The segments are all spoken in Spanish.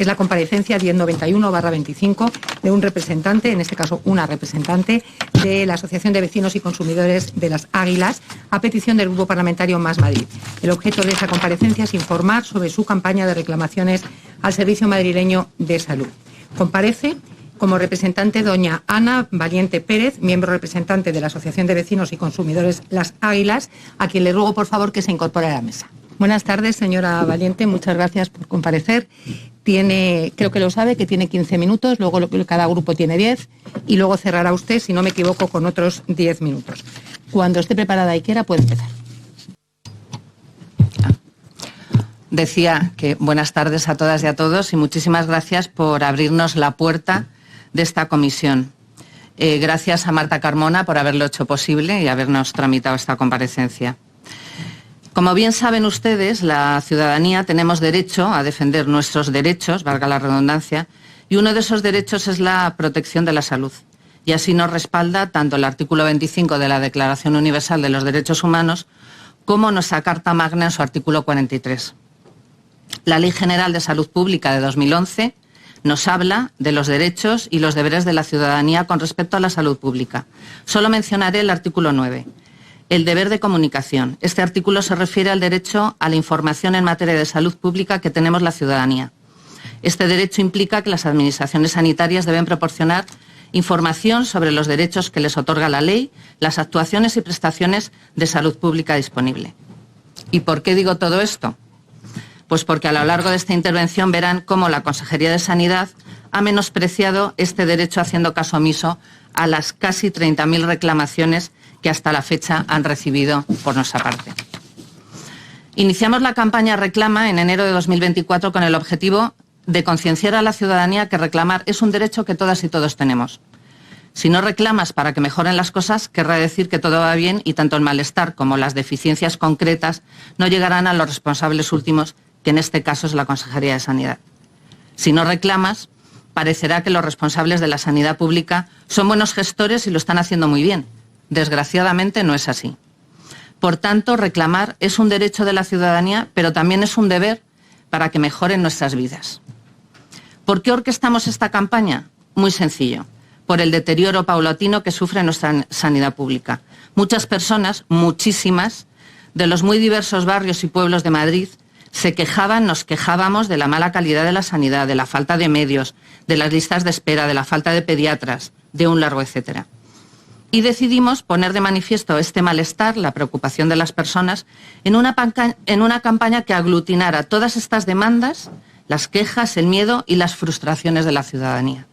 Es la comparecencia 1091/25 de un representante, en este caso una representante, de la Asociación de Vecinos y Consumidores de Las Águilas, a petición del Grupo Parlamentario Más Madrid. El objeto de esa comparecencia es informar sobre su campaña de reclamaciones al Servicio Madrileño de Salud. Comparece como representante doña Ana Valiente Pérez, miembro representante de la Asociación de Vecinos y Consumidores Las Águilas, a quien le ruego por favor que se incorpore a la mesa. Buenas tardes, señora Valiente, muchas gracias por comparecer. Creo que lo sabe, que tiene 15 minutos, luego cada grupo tiene 10 y luego cerrará usted, si no me equivoco, con otros 10 minutos. Cuando esté preparada y quiera, puede empezar. Decía que buenas tardes a todas y a todos y muchísimas gracias por abrirnos la puerta de esta comisión. Gracias a Marta Carmona por haberlo hecho posible y habernos tramitado esta comparecencia. Como bien saben ustedes, la ciudadanía tenemos derecho a defender nuestros derechos, valga la redundancia, y uno de esos derechos es la protección de la salud. Y así nos respalda tanto el artículo 25 de la Declaración Universal de los Derechos Humanos como nuestra Carta Magna en su artículo 43. La Ley General de Salud Pública de 2011 nos habla de los derechos y los deberes de la ciudadanía con respecto a la salud pública. Solo mencionaré el artículo 9. El deber de comunicación. Este artículo se refiere al derecho a la información en materia de salud pública que tenemos la ciudadanía. Este derecho implica que las administraciones sanitarias deben proporcionar información sobre los derechos que les otorga la ley, las actuaciones y prestaciones de salud pública disponible. ¿Y por qué digo todo esto? Pues porque a lo largo de esta intervención verán cómo la Consejería de Sanidad ha menospreciado este derecho haciendo caso omiso a las casi 30.000 reclamaciones que hasta la fecha han recibido por nuestra parte. Iniciamos la campaña Reclama en enero de 2024 con el objetivo de concienciar a la ciudadanía que reclamar es un derecho que todas y todos tenemos. Si no reclamas para que mejoren las cosas, querrá decir que todo va bien y tanto el malestar como las deficiencias concretas no llegarán a los responsables últimos, que en este caso es la Consejería de Sanidad. Si no reclamas, parecerá que los responsables de la sanidad pública son buenos gestores y lo están haciendo muy bien. Desgraciadamente no es así. Por tanto, reclamar es un derecho de la ciudadanía, pero también es un deber para que mejoren nuestras vidas. ¿Por qué orquestamos esta campaña? Muy sencillo. Por el deterioro paulatino que sufre nuestra sanidad pública. Muchas personas, muchísimas, de los muy diversos barrios y pueblos de Madrid, nos quejábamos de la mala calidad de la sanidad, de la falta de medios, de las listas de espera, de la falta de pediatras, de un largo etcétera. Y decidimos poner de manifiesto este malestar, la preocupación de las personas, en una campaña que aglutinara todas estas demandas, las quejas, el miedo y las frustraciones de la ciudadanía.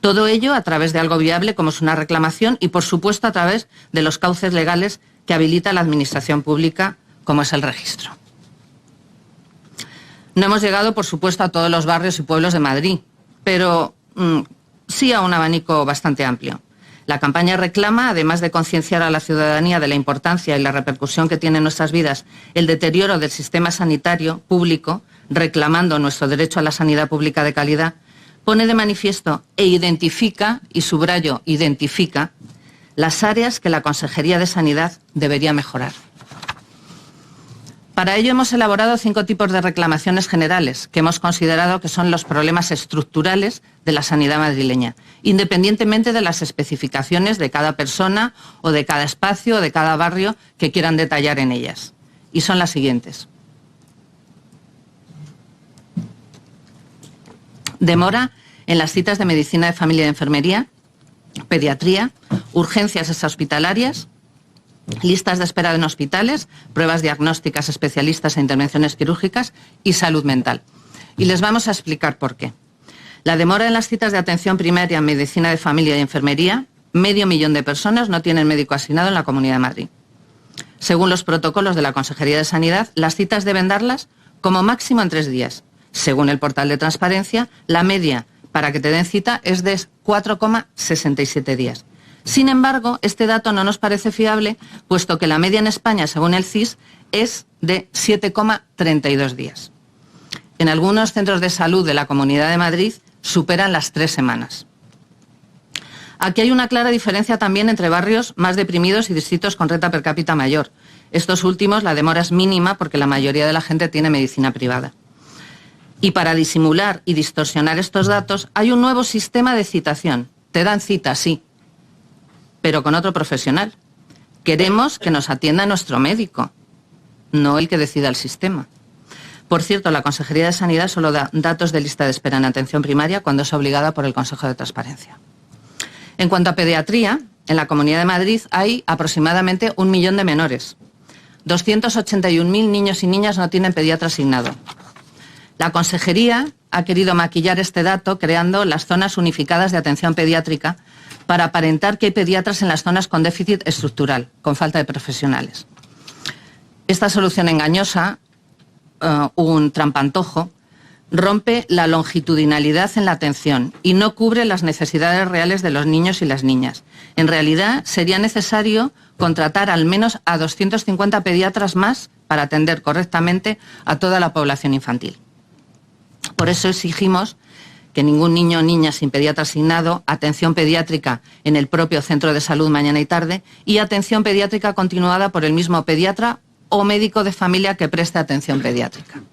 Todo ello a través de algo viable como es una reclamación y, por supuesto, a través de los cauces legales que habilita la Administración Pública, como es el registro. No hemos llegado, por supuesto, a todos los barrios y pueblos de Madrid, pero sí a un abanico bastante amplio. La campaña Reclama, además de concienciar a la ciudadanía de la importancia y la repercusión que tiene en nuestras vidas el deterioro del sistema sanitario público, reclamando nuestro derecho a la sanidad pública de calidad, pone de manifiesto e identifica, y subrayo, identifica, las áreas que la Consejería de Sanidad debería mejorar. Para ello hemos elaborado 5 tipos de reclamaciones generales que hemos considerado que son los problemas estructurales de la sanidad madrileña, independientemente de las especificaciones de cada persona o de cada espacio o de cada barrio que quieran detallar en ellas. Y son las siguientes. Demora en las citas de medicina de familia y de enfermería, pediatría, urgencias extrahospitalarias, listas de espera en hospitales, pruebas diagnósticas especialistas e intervenciones quirúrgicas y salud mental. Y les vamos a explicar por qué. La demora en las citas de atención primaria en medicina de familia y enfermería, 500.000 de personas no tienen médico asignado en la Comunidad de Madrid. Según los protocolos de la Consejería de Sanidad, las citas deben darlas como máximo en 3 días. Según el portal de transparencia, la media para que te den cita es de 4,67 días. Sin embargo, este dato no nos parece fiable, puesto que la media en España, según el CIS, es de 7,32 días. En algunos centros de salud de la Comunidad de Madrid superan las 3 semanas. Aquí hay una clara diferencia también entre barrios más deprimidos y distritos con renta per cápita mayor. Estos últimos, la demora es mínima porque la mayoría de la gente tiene medicina privada. Y para disimular y distorsionar estos datos hay un nuevo sistema de citación. Te dan cita, sí, pero con otro profesional. Queremos que nos atienda nuestro médico, no el que decida el sistema. Por cierto, la Consejería de Sanidad solo da datos de lista de espera en atención primaria cuando es obligada por el Consejo de Transparencia. En cuanto a pediatría, en la Comunidad de Madrid hay aproximadamente 1 millón de menores. 281.000 niños y niñas no tienen pediatra asignado. La Consejería ha querido maquillar este dato creando las zonas unificadas de atención pediátrica para aparentar que hay pediatras en las zonas con déficit estructural, con falta de profesionales. Esta solución engañosa, un trampantojo, rompe la longitudinalidad en la atención y no cubre las necesidades reales de los niños y las niñas. En realidad, sería necesario contratar al menos a 250 pediatras más para atender correctamente a toda la población infantil. Por eso exigimos que ningún niño o niña sin pediatra asignado, atención pediátrica en el propio centro de salud mañana y tarde y atención pediátrica continuada por el mismo pediatra o médico de familia que preste atención pediátrica.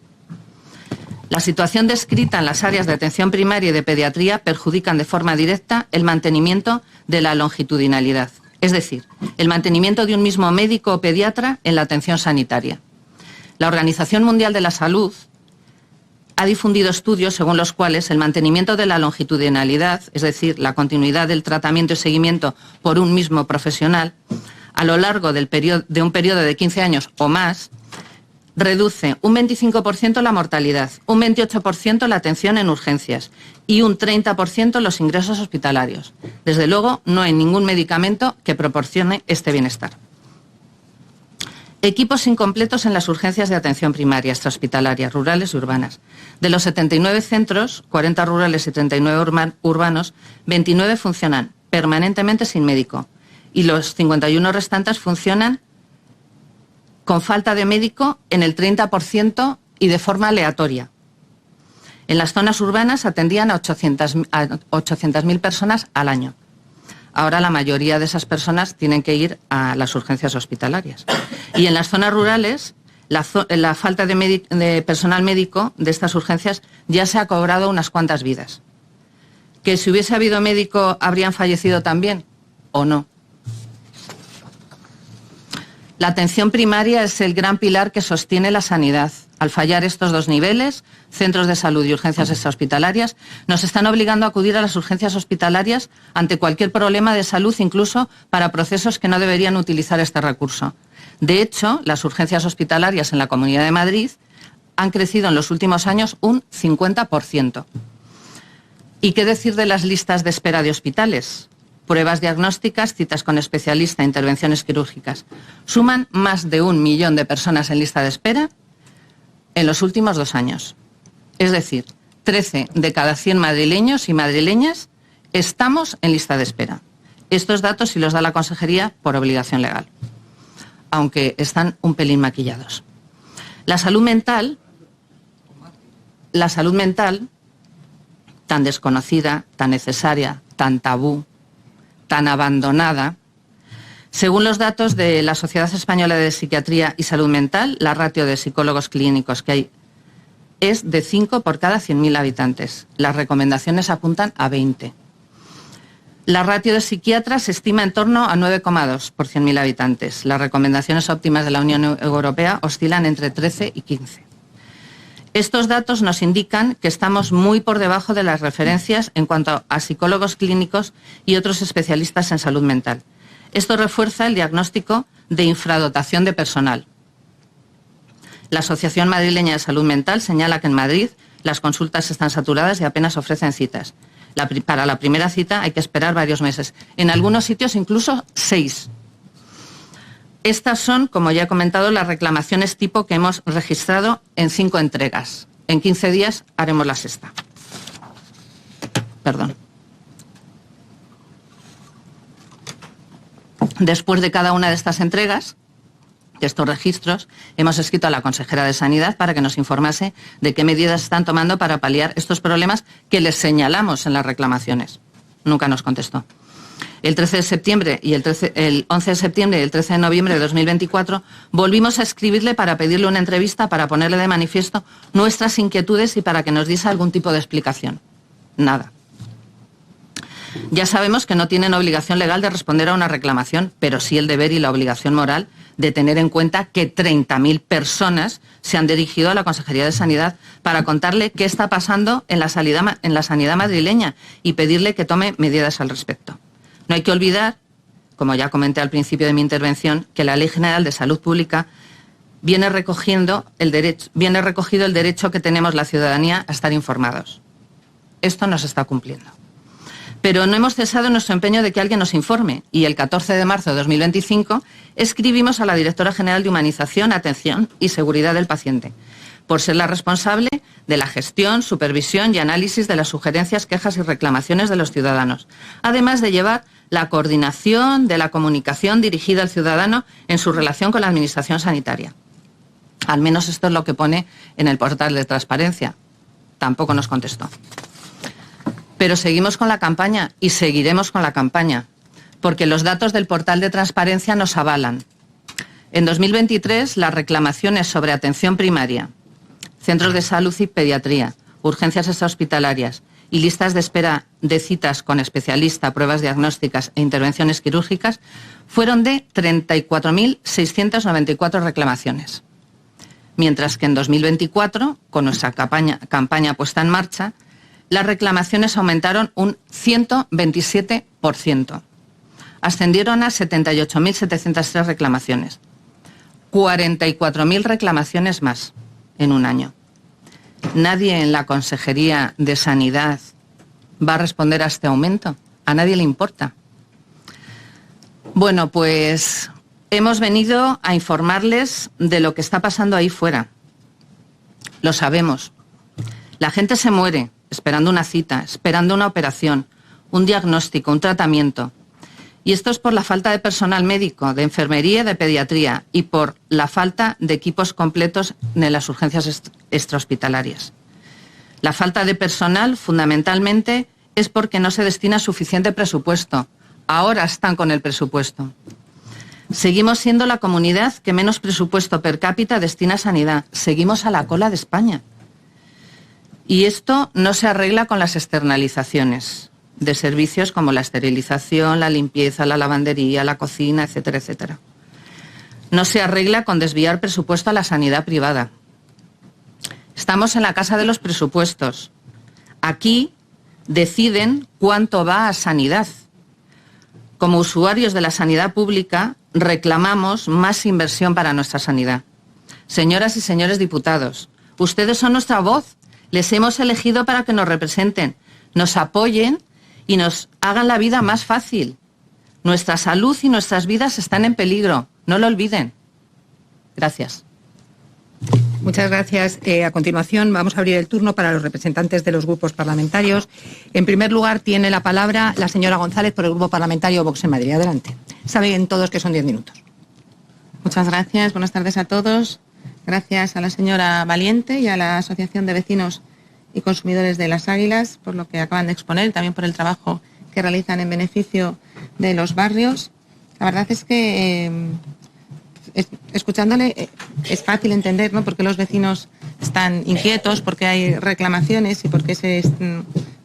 La situación descrita en las áreas de atención primaria y de pediatría perjudican de forma directa el mantenimiento de la longitudinalidad, es decir, el mantenimiento de un mismo médico o pediatra en la atención sanitaria. La Organización Mundial de la Salud ha difundido estudios según los cuales el mantenimiento de la longitudinalidad, es decir, la continuidad del tratamiento y seguimiento por un mismo profesional, a lo largo de un periodo de 15 años o más, reduce un 25% la mortalidad, un 28% la atención en urgencias y un 30% los ingresos hospitalarios. Desde luego, no hay ningún medicamento que proporcione este bienestar. Equipos incompletos en las urgencias de atención primaria, extrahospitalarias, rurales y urbanas. De los 79 centros, 40 rurales y 39 urbanos, 29 funcionan permanentemente sin médico y los 51 restantes funcionan con falta de médico en el 30% y de forma aleatoria. En las zonas urbanas atendían a 800.000 personas al año. Ahora la mayoría de esas personas tienen que ir a las urgencias hospitalarias. Y en las zonas rurales, la falta de personal médico de estas urgencias ya se ha cobrado unas cuantas vidas. ¿Que si hubiese habido médico habrían fallecido también o no? La atención primaria es el gran pilar que sostiene la sanidad. Al fallar estos dos niveles, centros de salud y urgencias extrahospitalarias, nos están obligando a acudir a las urgencias hospitalarias ante cualquier problema de salud, incluso para procesos que no deberían utilizar este recurso. De hecho, las urgencias hospitalarias en la Comunidad de Madrid han crecido en los últimos años un 50%. ¿Y qué decir de las listas de espera de hospitales? Pruebas diagnósticas, citas con especialista, intervenciones quirúrgicas. Suman más de 1 millón de personas en lista de espera en los últimos 2 años. Es decir, 13 de cada 100 madrileños y madrileñas estamos en lista de espera. Estos datos sí los da la Consejería por obligación legal, aunque están un pelín maquillados. La salud mental, tan desconocida, tan necesaria, tan tabú, tan abandonada. Según los datos de la Sociedad Española de Psiquiatría y Salud Mental, la ratio de psicólogos clínicos que hay es de 5 por cada 100.000 habitantes. Las recomendaciones apuntan a 20. La ratio de psiquiatras se estima en torno a 9,2 por 100.000 habitantes. Las recomendaciones óptimas de la Unión Europea oscilan entre 13 y 15. Estos datos nos indican que estamos muy por debajo de las referencias en cuanto a psicólogos clínicos y otros especialistas en salud mental. Esto refuerza el diagnóstico de infradotación de personal. La Asociación Madrileña de Salud Mental señala que en Madrid las consultas están saturadas y apenas ofrecen citas. Para la primera cita hay que esperar varios meses, en algunos sitios incluso 6. Estas son, como ya he comentado, las reclamaciones tipo que hemos registrado en 5 entregas. En 15 días haremos la sexta. Perdón. Después de cada una de estas entregas, de estos registros, hemos escrito a la consejera de Sanidad para que nos informase de qué medidas están tomando para paliar estos problemas que les señalamos en las reclamaciones. Nunca nos contestó. El 13 de septiembre y el 11 de septiembre y el 13 de noviembre de 2024 volvimos a escribirle para pedirle una entrevista para ponerle de manifiesto nuestras inquietudes y para que nos diese algún tipo de explicación. Nada. Ya sabemos que no tienen obligación legal de responder a una reclamación, pero sí el deber y la obligación moral de tener en cuenta que 30.000 personas se han dirigido a la Consejería de Sanidad para contarle qué está pasando en la sanidad madrileña y pedirle que tome medidas al respecto. No hay que olvidar, como ya comenté al principio de mi intervención, que la Ley General de Salud Pública viene recogido el derecho que tenemos la ciudadanía a estar informados. Esto no se está cumpliendo. Pero no hemos cesado en nuestro empeño de que alguien nos informe y el 14 de marzo de 2025 escribimos a la Directora General de Humanización, Atención y Seguridad del Paciente, por ser la responsable de la gestión, supervisión y análisis de las sugerencias, quejas y reclamaciones de los ciudadanos, además de llevar la coordinación de la comunicación dirigida al ciudadano en su relación con la Administración sanitaria. Al menos esto es lo que pone en el portal de transparencia. Tampoco nos contestó. Pero seguimos con la campaña y seguiremos con la campaña, porque los datos del portal de transparencia nos avalan. En 2023, las reclamaciones sobre atención primaria, centros de salud y pediatría, urgencias extrahospitalarias y listas de espera de citas con especialista, pruebas diagnósticas e intervenciones quirúrgicas fueron de 34.694 reclamaciones. Mientras que en 2024, con nuestra campaña puesta en marcha, las reclamaciones aumentaron un 127%. Ascendieron a 78.703 reclamaciones. 44.000 reclamaciones más en un año. Nadie en la Consejería de Sanidad va a responder a este aumento. A nadie le importa. Bueno, pues hemos venido a informarles de lo que está pasando ahí fuera. Lo sabemos. La gente se muere esperando una cita, esperando una operación, un diagnóstico, un tratamiento. Y esto es por la falta de personal médico, de enfermería y de pediatría y por la falta de equipos completos en las urgencias extrahospitalarias. La falta de personal, fundamentalmente, es porque no se destina suficiente presupuesto. Ahora están con el presupuesto. Seguimos siendo la comunidad que menos presupuesto per cápita destina a sanidad. Seguimos a la cola de España. Y esto no se arregla con las externalizaciones de servicios como la esterilización, la limpieza, la lavandería, la cocina, etcétera, etcétera. No se arregla con desviar presupuesto a la sanidad privada. Estamos en la casa de los presupuestos. Aquí deciden cuánto va a sanidad. Como usuarios de la sanidad pública, reclamamos más inversión para nuestra sanidad. Señoras y señores diputados, ustedes son nuestra voz. Les hemos elegido para que nos representen, nos apoyen y nos hagan la vida más fácil. Nuestra salud y nuestras vidas están en peligro. No lo olviden. Gracias. Muchas gracias. A continuación vamos a abrir el turno para los representantes de los grupos parlamentarios. En primer lugar tiene la palabra la señora González por el Grupo Parlamentario Vox en Madrid. Adelante. Saben todos que son 10 minutos. Muchas gracias. Buenas tardes a todos. Gracias a la señora Valiente y a la Asociación de Vecinos y Consumidores de las Águilas por lo que acaban de exponer, también por el trabajo que realizan en beneficio de los barrios. La verdad es que escuchándole es fácil entender, ¿no?, por qué los vecinos están inquietos, por qué hay reclamaciones y por qué se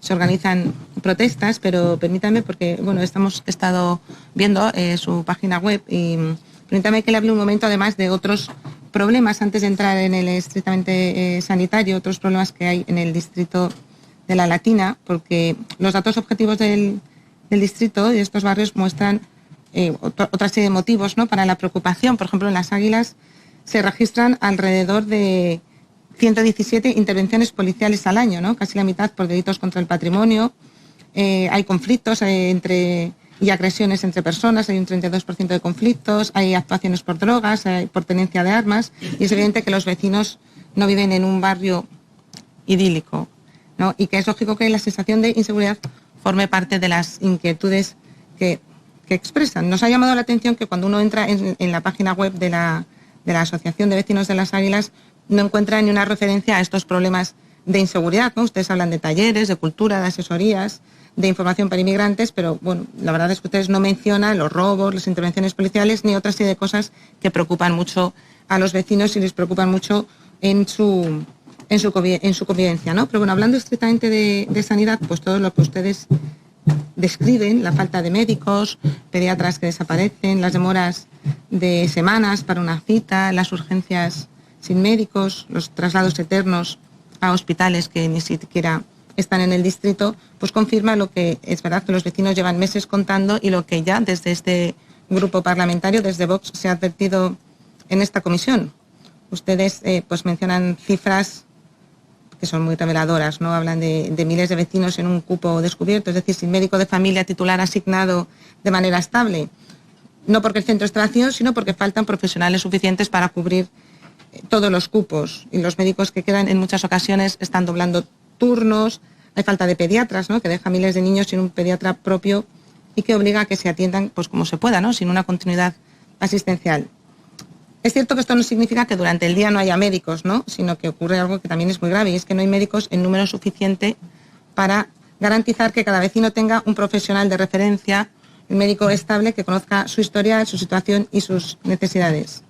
organizan protestas, pero permítanme, porque bueno, he estado viendo su página web y permítame que le hable un momento además de otros problemas antes de entrar en el estrictamente sanitario, otros problemas que hay en el distrito de La Latina, porque los datos objetivos del distrito y de estos barrios muestran otra serie de motivos, ¿no?, para la preocupación. Por ejemplo, en Las Águilas se registran alrededor de 117 intervenciones policiales al año, ¿no?, casi la mitad por delitos contra el patrimonio. Hay conflictos y agresiones entre personas, hay un 32% de conflictos, hay actuaciones por drogas, por tenencia de armas, y es evidente que los vecinos no viven en un barrio idílico, ¿no?, y que es lógico que la sensación de inseguridad forme parte de las inquietudes que expresan. Nos ha llamado la atención que cuando uno entra en la página web de la Asociación de Vecinos de las Águilas no encuentra ni una referencia a estos problemas de inseguridad, ¿no? Ustedes hablan de talleres, de cultura, de asesorías, de información para inmigrantes, pero bueno, la verdad es que ustedes no mencionan los robos, las intervenciones policiales, ni otra serie de cosas que preocupan mucho a los vecinos y les preocupan mucho en su convivencia, ¿no? Pero bueno, hablando estrictamente de sanidad, pues todo lo que ustedes describen, la falta de médicos, pediatras que desaparecen, las demoras de semanas para una cita, las urgencias sin médicos, los traslados eternos a hospitales que ni siquiera están en el distrito, pues confirma lo que es verdad que los vecinos llevan meses contando y lo que ya desde este grupo parlamentario, desde Vox, se ha advertido en esta comisión. Ustedes pues mencionan cifras que son muy reveladoras, ¿no? Hablan de miles de vecinos en un cupo descubierto, es decir, sin médico de familia titular asignado de manera estable. No porque el centro esté vacío, sino porque faltan profesionales suficientes para cubrir todos los cupos. Y los médicos que quedan en muchas ocasiones están doblando turnos, hay falta de pediatras, ¿no? Que deja miles de niños sin un pediatra propio y que obliga a que se atiendan pues como se pueda, ¿no? Sin una continuidad asistencial. Es cierto que esto no significa que durante el día no haya médicos, ¿no? Sino que ocurre algo que también es muy grave y es que no hay médicos en número suficiente para garantizar que cada vecino tenga un profesional de referencia, un médico estable que conozca su historial, su situación y sus necesidades.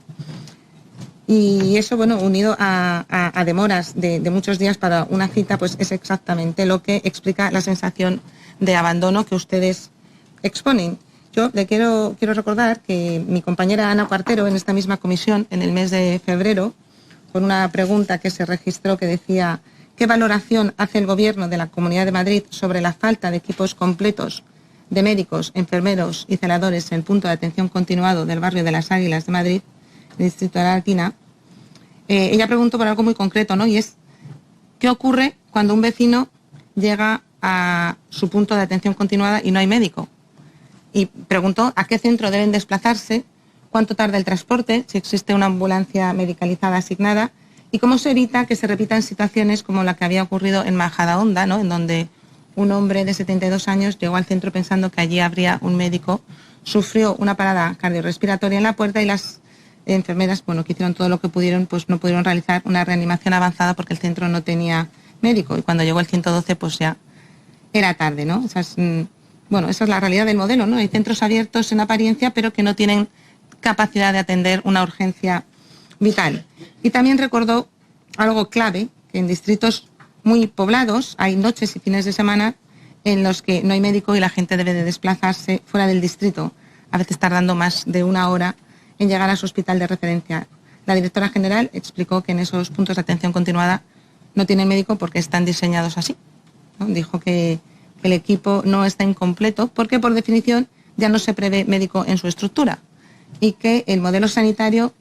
Y eso, bueno, unido a demoras de muchos días para una cita, pues es exactamente lo que explica la sensación de abandono que ustedes exponen. Yo le quiero recordar que mi compañera Ana Cuartero, en esta misma comisión, en el mes de febrero, con una pregunta que se registró que decía ¿qué valoración hace el Gobierno de la Comunidad de Madrid sobre la falta de equipos completos de médicos, enfermeros y celadores en el punto de atención continuado del barrio de Las Águilas de Madrid, el distrito de la Latina? Ella preguntó por algo muy concreto, ¿no? Y es ¿qué ocurre cuando un vecino llega a su punto de atención continuada y no hay médico? Y preguntó a qué centro deben desplazarse, cuánto tarda el transporte, si existe una ambulancia medicalizada asignada y cómo se evita que se repitan situaciones como la que había ocurrido en Majadahonda, ¿no? En donde un hombre de 72 años llegó al centro pensando que allí habría un médico, sufrió una parada cardiorrespiratoria en la puerta y las enfermeras, bueno, que hicieron todo lo que pudieron, pues no pudieron realizar una reanimación avanzada porque el centro no tenía médico y cuando llegó el 112 pues ya era tarde, ¿no? Esa es la realidad del modelo, ¿no? Hay centros abiertos en apariencia pero que no tienen capacidad de atender una urgencia vital. Y también recordó algo clave, que en distritos muy poblados hay noches y fines de semana en los que no hay médico y la gente debe de desplazarse fuera del distrito, a veces tardando más de una hora en llegar a su hospital de referencia. La directora general explicó que en esos puntos de atención continuada no tienen médico porque están diseñados así, ¿no? Dijo que el equipo no está incompleto porque por definición ya no se prevé médico en su estructura y que el modelo sanitario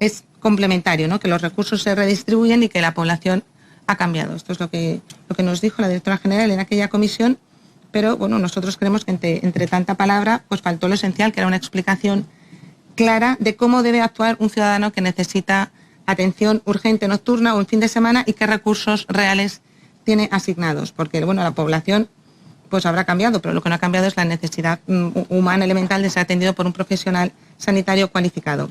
es complementario, ¿no? Que los recursos se redistribuyen y que la población ha cambiado. Esto es lo que nos dijo la directora general en aquella comisión, pero bueno, nosotros creemos que entre tanta palabra pues faltó lo esencial, que era una explicación clara de cómo debe actuar un ciudadano que necesita atención urgente nocturna o en fin de semana y qué recursos reales tiene asignados, porque bueno, la población pues habrá cambiado, pero lo que no ha cambiado es la necesidad humana elemental de ser atendido por un profesional sanitario cualificado.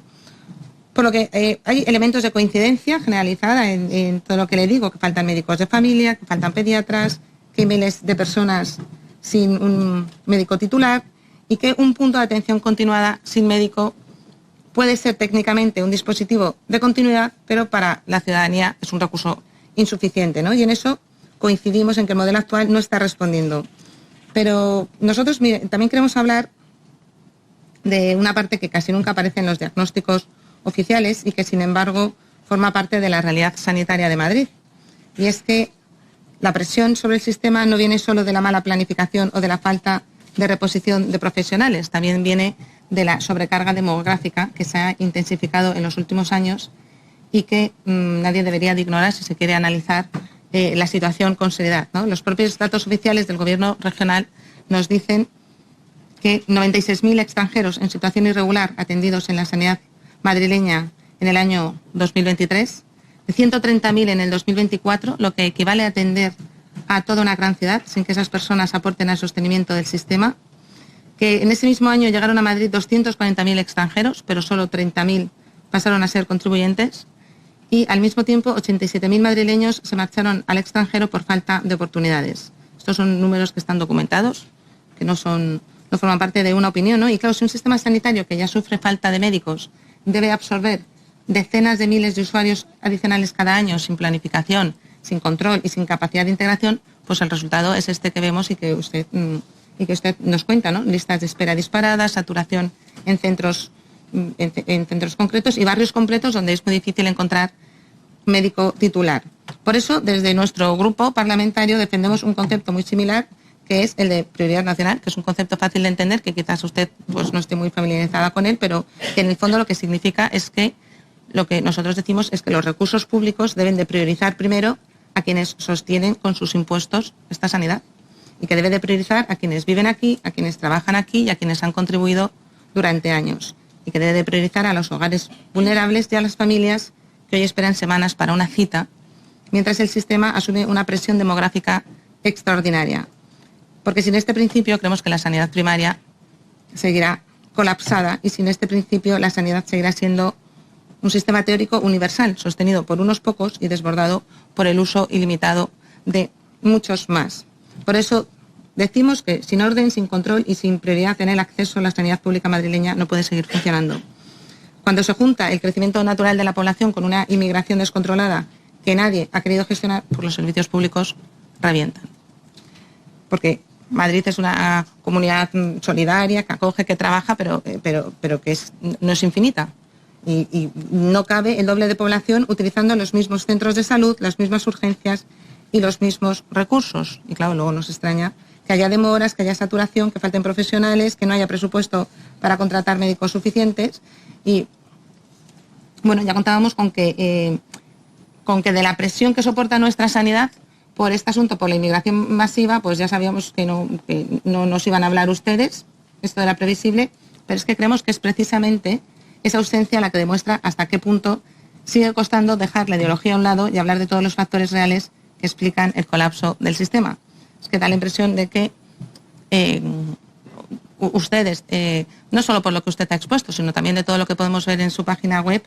Por lo que hay elementos de coincidencia generalizada en todo lo que le digo, que faltan médicos de familia, que faltan pediatras, que hay miles de personas sin un médico titular y que un punto de atención continuada sin médico puede ser técnicamente un dispositivo de continuidad, pero para la ciudadanía es un recurso insuficiente, ¿no? Y en eso coincidimos en que el modelo actual no está respondiendo. Pero nosotros también queremos hablar de una parte que casi nunca aparece en los diagnósticos oficiales y que sin embargo forma parte de la realidad sanitaria de Madrid. Y es que la presión sobre el sistema no viene solo de la mala planificación o de la falta de reposición de profesionales, también viene de la sobrecarga demográfica que se ha intensificado en los últimos años y que nadie debería de ignorar si se quiere analizar la situación con seriedad, ¿no? Los propios datos oficiales del Gobierno regional nos dicen que 96.000 extranjeros en situación irregular atendidos en la sanidad madrileña en el año 2023, de 130.000 en el 2024, lo que equivale a atender a toda una gran ciudad sin que esas personas aporten al sostenimiento del sistema, que en ese mismo año llegaron a Madrid 240.000 extranjeros, pero solo 30.000 pasaron a ser contribuyentes, y al mismo tiempo 87.000 madrileños se marcharon al extranjero por falta de oportunidades. Estos son números que están documentados, que no forman parte de una opinión, ¿no? Y claro, si un sistema sanitario que ya sufre falta de médicos debe absorber decenas de miles de usuarios adicionales cada año sin planificación, sin control y sin capacidad de integración, pues el resultado es este que vemos y que usted nos cuenta, ¿no? Listas de espera disparadas, saturación en centros concretos y barrios completos donde es muy difícil encontrar médico titular. Por eso, desde nuestro grupo parlamentario defendemos un concepto muy similar, que es el de prioridad nacional, que es un concepto fácil de entender, que quizás usted pues no esté muy familiarizada con él, pero que en el fondo lo que significa es que lo que nosotros decimos es que los recursos públicos deben de priorizar primero a quienes sostienen con sus impuestos esta sanidad y que debe de priorizar a quienes viven aquí, a quienes trabajan aquí y a quienes han contribuido durante años, y que debe de priorizar a los hogares vulnerables y a las familias que hoy esperan semanas para una cita, mientras el sistema asume una presión demográfica extraordinaria. Porque sin este principio creemos que la sanidad primaria seguirá colapsada y sin este principio la sanidad seguirá siendo un sistema teórico universal, sostenido por unos pocos y desbordado por el uso ilimitado de muchos más. Por eso decimos que sin orden, sin control y sin prioridad en el acceso a la sanidad pública madrileña no puede seguir funcionando. Cuando se junta el crecimiento natural de la población con una inmigración descontrolada que nadie ha querido gestionar, pues los servicios públicos revientan. Porque Madrid es una comunidad solidaria, que acoge, que trabaja, pero que no es infinita. Y no cabe el doble de población utilizando los mismos centros de salud, las mismas urgencias y los mismos recursos. Y claro, luego nos extraña que haya demoras, que haya saturación, que falten profesionales, que no haya presupuesto para contratar médicos suficientes. Y bueno, ya contábamos con que de la presión que soporta nuestra sanidad por este asunto, por la inmigración masiva, pues ya sabíamos que no nos iban a hablar ustedes, esto era previsible, pero es que creemos que es precisamente esa ausencia la que demuestra hasta qué punto sigue costando dejar la ideología a un lado y hablar de todos los factores reales que explican el colapso del sistema. Es que da la impresión de que ustedes, no solo por lo que usted ha expuesto, sino también de todo lo que podemos ver en su página web,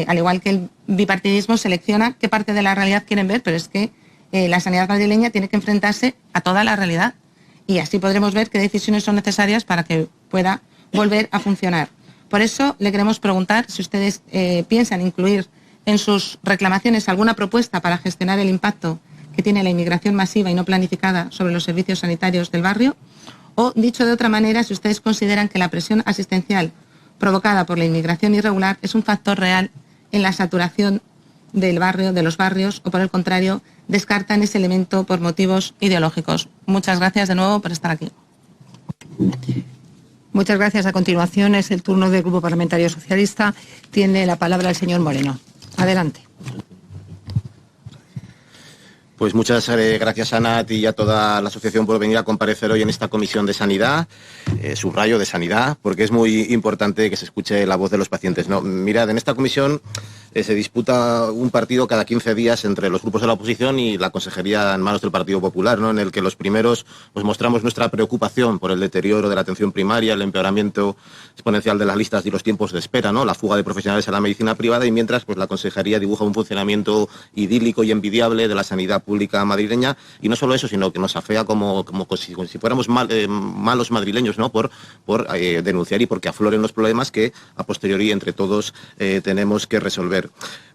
al igual que el bipartidismo selecciona qué parte de la realidad quieren ver, pero es que la sanidad madrileña tiene que enfrentarse a toda la realidad y así podremos ver qué decisiones son necesarias para que pueda volver a funcionar. Por eso le queremos preguntar si ustedes piensan incluir en sus reclamaciones alguna propuesta para gestionar el impacto que tiene la inmigración masiva y no planificada sobre los servicios sanitarios del barrio, o, dicho de otra manera, si ustedes consideran que la presión asistencial provocada por la inmigración irregular es un factor real en la saturación del barrio, de los barrios, o por el contrario, descartan ese elemento por motivos ideológicos. Muchas gracias de nuevo por estar aquí. Muchas gracias. A continuación es el turno del Grupo Parlamentario Socialista. Tiene la palabra el señor Moreno. Adelante. Pues muchas gracias, Ana, a ti y a toda la asociación por venir a comparecer hoy en esta comisión de sanidad, subrayo de sanidad, porque es muy importante que se escuche la voz de los pacientes, ¿no? Mirad, en esta comisión se disputa un partido cada 15 días entre los grupos de la oposición y la consejería en manos del Partido Popular, ¿no? En el que los primeros pues mostramos nuestra preocupación por el deterioro de la atención primaria, el empeoramiento exponencial de las listas y los tiempos de espera, ¿no? La fuga de profesionales a la medicina privada, y mientras pues la consejería dibuja un funcionamiento idílico y envidiable de la sanidad pública madrileña, y no solo eso, sino que nos afea como si fuéramos malos madrileños, ¿no? Por denunciar y porque afloren los problemas que a posteriori entre todos tenemos que resolver.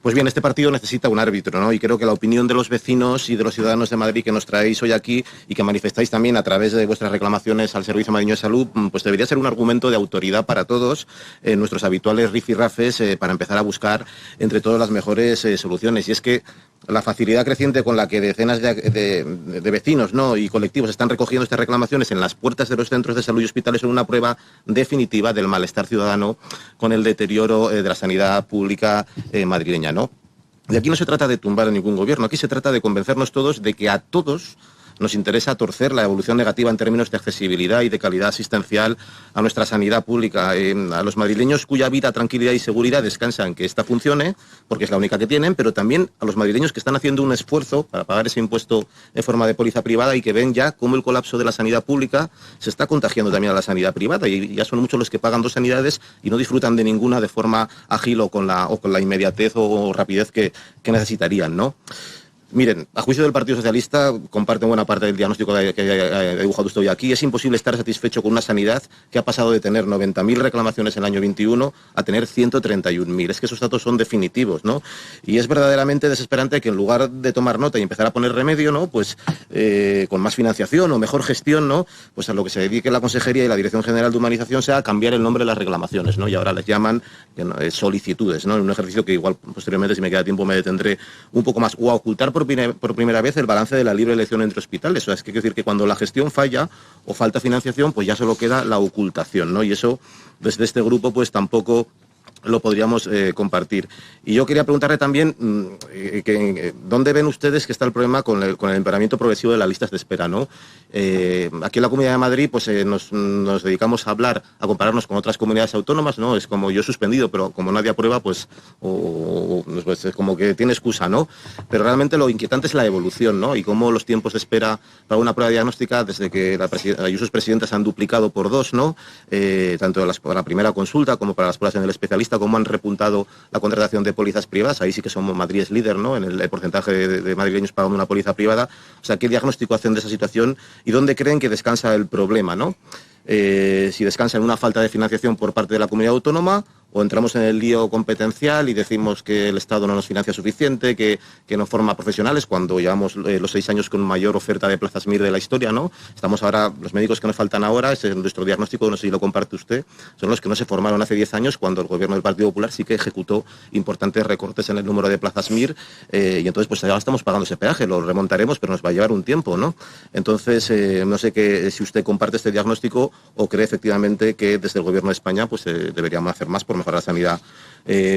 Pues bien, este partido necesita un árbitro, ¿no? Y creo que la opinión de los vecinos y de los ciudadanos de Madrid que nos traéis hoy aquí y que manifestáis también a través de vuestras reclamaciones al Servicio Madrileño de Salud, pues debería ser un argumento de autoridad para todos, nuestros habituales rifirrafes, para empezar a buscar entre todos las mejores soluciones. Y es que la facilidad creciente con la que decenas de vecinos, ¿no? y colectivos están recogiendo estas reclamaciones en las puertas de los centros de salud y hospitales son una prueba definitiva del malestar ciudadano con el deterioro de la sanidad pública madrileña, ¿no? Y aquí no se trata de tumbar a ningún gobierno, aquí se trata de convencernos todos de que a todos nos interesa torcer la evolución negativa en términos de accesibilidad y de calidad asistencial a nuestra sanidad pública. A los madrileños cuya vida, tranquilidad y seguridad descansan que esta funcione, porque es la única que tienen, pero también a los madrileños que están haciendo un esfuerzo para pagar ese impuesto en forma de póliza privada y que ven ya cómo el colapso de la sanidad pública se está contagiando también a la sanidad privada, y ya son muchos los que pagan dos sanidades y no disfrutan de ninguna de forma ágil o con la inmediatez o rapidez que necesitarían, ¿no? Miren, a juicio del Partido Socialista, comparten buena parte del diagnóstico que ha dibujado usted hoy aquí. Es imposible estar satisfecho con una sanidad que ha pasado de tener 90.000 reclamaciones en el año 21 a tener 131.000. Es que esos datos son definitivos, ¿no? Y es verdaderamente desesperante que en lugar de tomar nota y empezar a poner remedio, ¿no? Pues con más financiación o mejor gestión, ¿no? Pues a lo que se dedique la Consejería y la Dirección General de Humanización sea a cambiar el nombre de las reclamaciones, ¿no? Y ahora les llaman solicitudes, ¿no? En un ejercicio que igual posteriormente, si me queda tiempo, me detendré un poco más. O a ocultar por primera vez el balance de la libre elección entre hospitales. O sea, es que quiero decir que cuando la gestión falla o falta financiación, pues ya solo queda la ocultación, ¿no? Y eso, desde este grupo, pues tampoco lo podríamos compartir. Y yo quería preguntarle también ¿dónde ven ustedes que está el problema con el empeoramiento progresivo de las listas de espera, ¿no? Aquí en la Comunidad de Madrid pues nos dedicamos a hablar, a compararnos con otras comunidades autónomas, ¿no? Es como yo he suspendido, pero como nadie aprueba, pues es como que tiene excusa, ¿no? Pero realmente lo inquietante es la evolución, ¿no? Y cómo los tiempos de espera para una prueba diagnóstica, desde que Ayuso es presidenta, se han duplicado por 2, ¿no? Tanto para la primera consulta como para las pruebas en el especialista, cómo han repuntado la contratación de pólizas privadas. Ahí sí que somos, Madrid es líder, ¿no? En el porcentaje de madrileños pagando una póliza privada. O sea, ¿qué diagnóstico hacen de esa situación y dónde creen que descansa el problema, ¿no? Si descansa en una falta de financiación por parte de la comunidad autónoma, o entramos en el lío competencial y decimos que el Estado no nos financia suficiente, que no forma profesionales, cuando llevamos los 6 años con mayor oferta de plazas MIR de la historia, ¿no? Estamos ahora, los médicos que nos faltan ahora, ese es nuestro diagnóstico, no sé si lo comparte usted, son los que no se formaron hace 10 años, cuando el gobierno del Partido Popular sí que ejecutó importantes recortes en el número de plazas MIR, y entonces pues ahora estamos pagando ese peaje, lo remontaremos, pero nos va a llevar un tiempo, ¿no? Entonces, no sé si usted comparte este diagnóstico o cree efectivamente que desde el gobierno de España pues deberíamos hacer más por mejorar la sanidad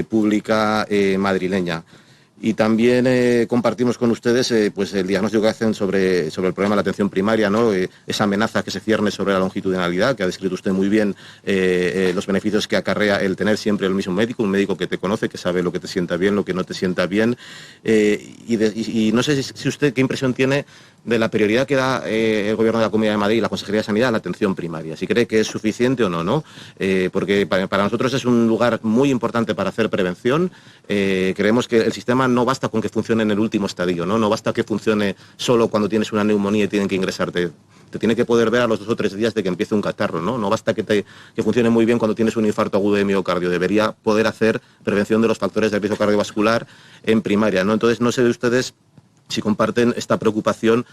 pública madrileña. Y también compartimos con ustedes pues el diagnóstico que hacen sobre el problema de la atención primaria, ¿no? Esa amenaza que se cierne sobre la longitudinalidad, que ha descrito usted muy bien, los beneficios que acarrea el tener siempre el mismo médico, un médico que te conoce, que sabe lo que te sienta bien, lo que no te sienta bien. Y no sé si usted qué impresión tiene de la prioridad que da el Gobierno de la Comunidad de Madrid y la Consejería de Sanidad a la atención primaria, si cree que es suficiente o no, ¿no? Porque para nosotros es un lugar muy importante para hacer prevención. Creemos que el sistema no basta con que funcione en el último estadio, ¿no? No basta que funcione solo cuando tienes una neumonía y tienen que ingresarte. Te tiene que poder ver a los 2 o 3 días de que empiece un catarro, ¿no? No basta que funcione muy bien cuando tienes un infarto agudo de miocardio. Debería poder hacer prevención de los factores de riesgo cardiovascular en primaria, ¿no? Entonces, no sé de ustedes si comparten esta preocupación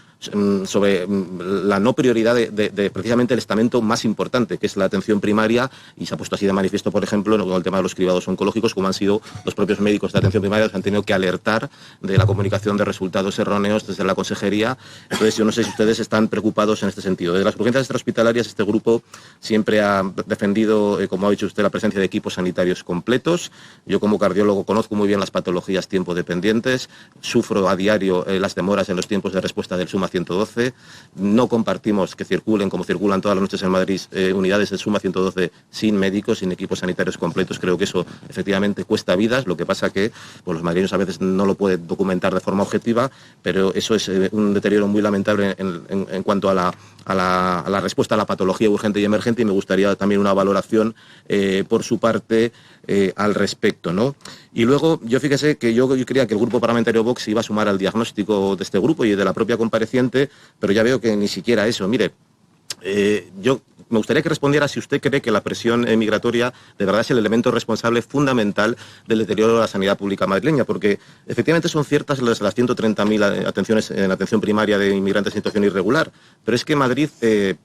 sobre la no prioridad de precisamente el estamento más importante, que es la atención primaria, y se ha puesto así de manifiesto, por ejemplo, con el tema de los cribados oncológicos, como han sido los propios médicos de atención primaria los que han tenido que alertar de la comunicación de resultados erróneos desde la Consejería. Entonces, yo no sé si ustedes están preocupados en este sentido. Desde las urgencias extrahospitalarias, este grupo siempre ha defendido, como ha dicho usted, la presencia de equipos sanitarios completos. Yo, como cardiólogo, conozco muy bien las patologías tiempo dependientes, sufro a diario las demoras en los tiempos de respuesta del SUMA 112. No compartimos que circulen, como circulan todas las noches en Madrid, unidades del SUMA 112 sin médicos, sin equipos sanitarios completos. Creo que eso efectivamente cuesta vidas. Lo que pasa que pues, los madrileños a veces no lo pueden documentar de forma objetiva, pero eso es un deterioro muy lamentable en cuanto a la respuesta a la patología urgente y emergente, y me gustaría también una valoración por su parte al respecto, ¿no? Y luego, fíjese que yo creía que el Grupo Parlamentario Vox iba a sumar al diagnóstico de este grupo y de la propia compareciente, pero ya veo que ni siquiera eso. Mire, yo me gustaría que respondiera si usted cree que la presión migratoria de verdad es el elemento responsable fundamental del deterioro de la sanidad pública madrileña, porque efectivamente son ciertas las 130.000 atenciones en atención primaria de inmigrantes en situación irregular, pero es que Madrid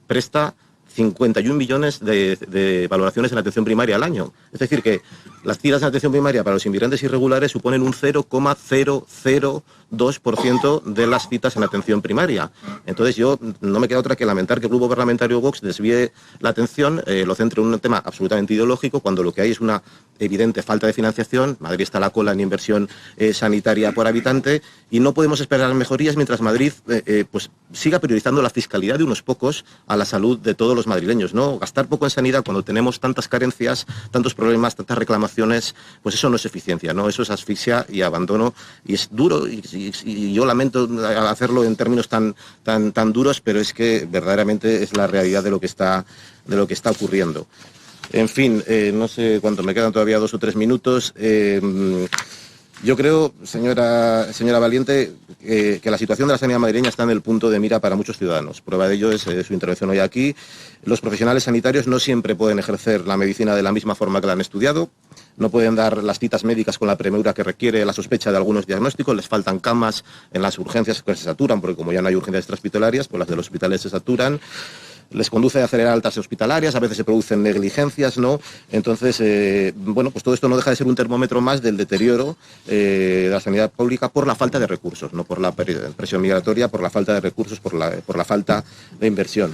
presta 51 millones de valoraciones en atención primaria al año. Es decir, que las citas en atención primaria para los inmigrantes irregulares suponen un 0,002% de las citas en atención primaria. Entonces yo no me queda otra que lamentar que el Grupo Parlamentario Vox desvíe la atención, lo centre en un tema absolutamente ideológico, cuando lo que hay es una evidente falta de financiación. Madrid está a la cola en inversión sanitaria por habitante y no podemos esperar mejorías mientras Madrid pues siga priorizando la fiscalidad de unos pocos a la salud de todos los madrileños, ¿no? Gastar poco en sanidad cuando tenemos tantas carencias, tantos problemas, tantas reclamaciones, pues eso no es eficiencia, ¿no? Eso es asfixia y abandono, y es duro, y yo lamento hacerlo en términos tan duros, pero es que verdaderamente es la realidad de lo que está ocurriendo. En fin, no sé cuánto me quedan, todavía 2 o 3 minutos. Yo creo, señora Valiente, que la situación de la sanidad madrileña está en el punto de mira para muchos ciudadanos. Prueba de ello es su intervención hoy aquí. Los profesionales sanitarios no siempre pueden ejercer la medicina de la misma forma que la han estudiado. No pueden dar las citas médicas con la premura que requiere la sospecha de algunos diagnósticos. Les faltan camas en las urgencias que se saturan, porque como ya no hay urgencias extrahospitalarias, pues las de los hospitales se saturan. Les conduce a acelerar altas hospitalarias, a veces se producen negligencias, ¿no? Entonces, bueno, pues todo esto no deja de ser un termómetro más del deterioro de la sanidad pública por la falta de recursos, no por la presión migratoria, por la falta de recursos, por la falta de inversión.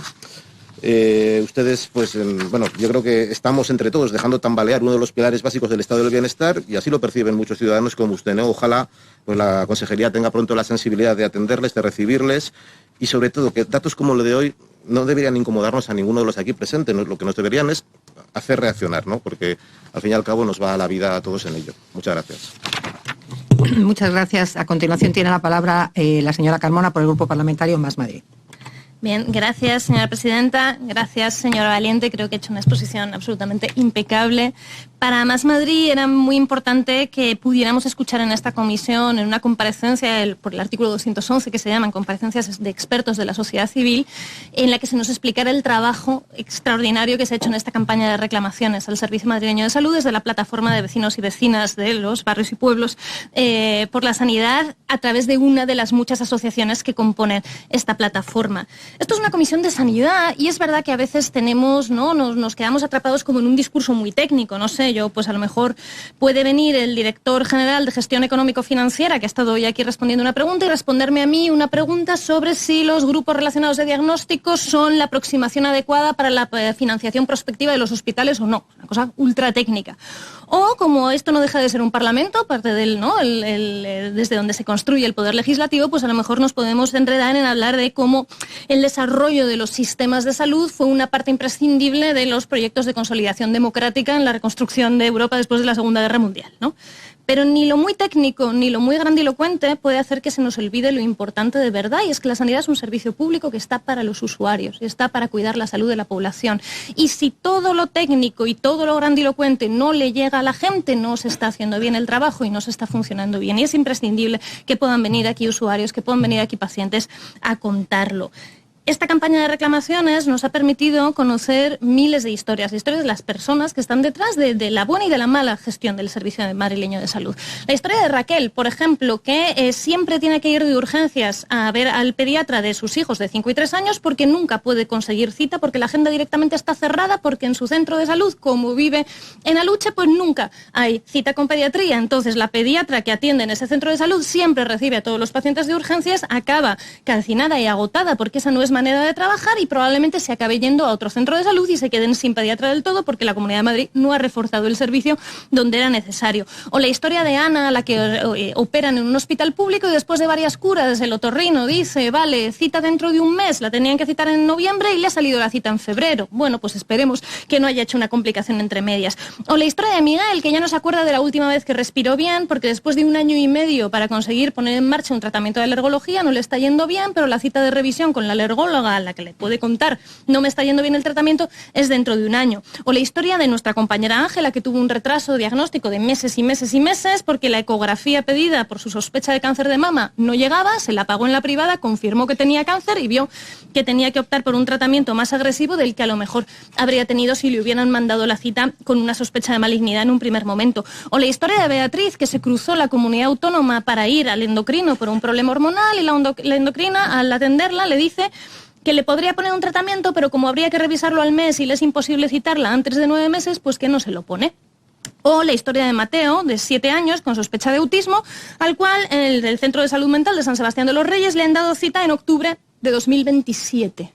Ustedes, pues, bueno, yo creo que estamos entre todos dejando tambalear uno de los pilares básicos del estado del bienestar y así lo perciben muchos ciudadanos como usted, ¿no? Ojalá pues la consejería tenga pronto la sensibilidad de atenderles, de recibirles y sobre todo que datos como lo de hoy no deberían incomodarnos a ninguno de los aquí presentes, ¿no? Lo que nos deberían es hacer reaccionar, ¿no? Porque al fin y al cabo nos va la vida a todos en ello. Muchas gracias. Muchas gracias. A continuación tiene la palabra la señora Carmona por el Grupo Parlamentario Más Madrid. Bien, gracias, señora presidenta. Gracias, señora Valiente. Creo que ha hecho una exposición absolutamente impecable. Para Más Madrid era muy importante que pudiéramos escuchar en esta comisión, en una comparecencia por el artículo 211, que se llaman comparecencias de expertos de la sociedad civil, en la que se nos explicara el trabajo extraordinario que se ha hecho en esta campaña de reclamaciones al Servicio Madrileño de Salud desde la plataforma de vecinos y vecinas de los barrios y pueblos por la sanidad a través de una de las muchas asociaciones que componen esta plataforma. Esto es una comisión de sanidad y es verdad que a veces tenemos, ¿no? Nos quedamos atrapados como en un discurso muy técnico, no sé, yo pues a lo mejor puede venir el director general de gestión económico-financiera que ha estado hoy aquí respondiendo una pregunta y responderme a mí una pregunta sobre si los grupos relacionados de diagnósticos son la aproximación adecuada para la financiación prospectiva de los hospitales o no, una cosa ultra técnica. O como esto no deja de ser un parlamento, parte del, ¿no? Desde donde se construye el poder legislativo, pues a lo mejor nos podemos enredar en hablar de cómo el desarrollo de los sistemas de salud fue una parte imprescindible de los proyectos de consolidación democrática en la reconstrucción de Europa después de la Segunda Guerra Mundial, ¿no? Pero ni lo muy técnico ni lo muy grandilocuente puede hacer que se nos olvide lo importante de verdad, y es que la sanidad es un servicio público que está para los usuarios, está para cuidar la salud de la población. Y si todo lo técnico y todo lo grandilocuente no le llega a la gente, no se está haciendo bien el trabajo y no se está funcionando bien. Y es imprescindible que puedan venir aquí usuarios, que puedan venir aquí pacientes a contarlo. Esta campaña de reclamaciones nos ha permitido conocer miles de historias de las personas que están detrás de la buena y de la mala gestión del Servicio Madrileño de Salud. La historia de Raquel, por ejemplo, que siempre tiene que ir de urgencias a ver al pediatra de sus hijos de 5 y 3 años porque nunca puede conseguir cita, porque la agenda directamente está cerrada, porque en su centro de salud, como vive en Aluche, pues nunca hay cita con pediatría. Entonces la pediatra que atiende en ese centro de salud siempre recibe a todos los pacientes de urgencias, acaba calcinada y agotada porque esa no es manera de trabajar y probablemente se acabe yendo a otro centro de salud y se queden sin pediatra del todo porque la Comunidad de Madrid no ha reforzado el servicio donde era necesario. O la historia de Ana, a la que operan en un hospital público y después de varias curas el otorrino dice, vale, cita dentro de un mes, la tenían que citar en noviembre y le ha salido la cita en febrero. Bueno, pues esperemos que no haya hecho una complicación entre medias. O la historia de Miguel, que ya no se acuerda de la última vez que respiró bien porque después de 1 año y medio para conseguir poner en marcha un tratamiento de alergología no le está yendo bien, pero la cita de revisión con la alergóloga a la que le puede contar no me está yendo bien el tratamiento es dentro de 1 año. O la historia de nuestra compañera Ángela, que tuvo un retraso diagnóstico de meses y meses y meses porque la ecografía pedida por su sospecha de cáncer de mama no llegaba, se la pagó en la privada, confirmó que tenía cáncer y vio que tenía que optar por un tratamiento más agresivo del que a lo mejor habría tenido si le hubieran mandado la cita con una sospecha de malignidad en un primer momento. O la historia de Beatriz, que se cruzó la comunidad autónoma para ir al endocrino por un problema hormonal y la endocrina, al atenderla, le dice que le podría poner un tratamiento, pero como habría que revisarlo al mes y le es imposible citarla antes de 9 meses, pues que no se lo pone. O la historia de Mateo, de 7 años, con sospecha de autismo, al cual en el Centro de Salud Mental de San Sebastián de los Reyes le han dado cita en octubre de 2027.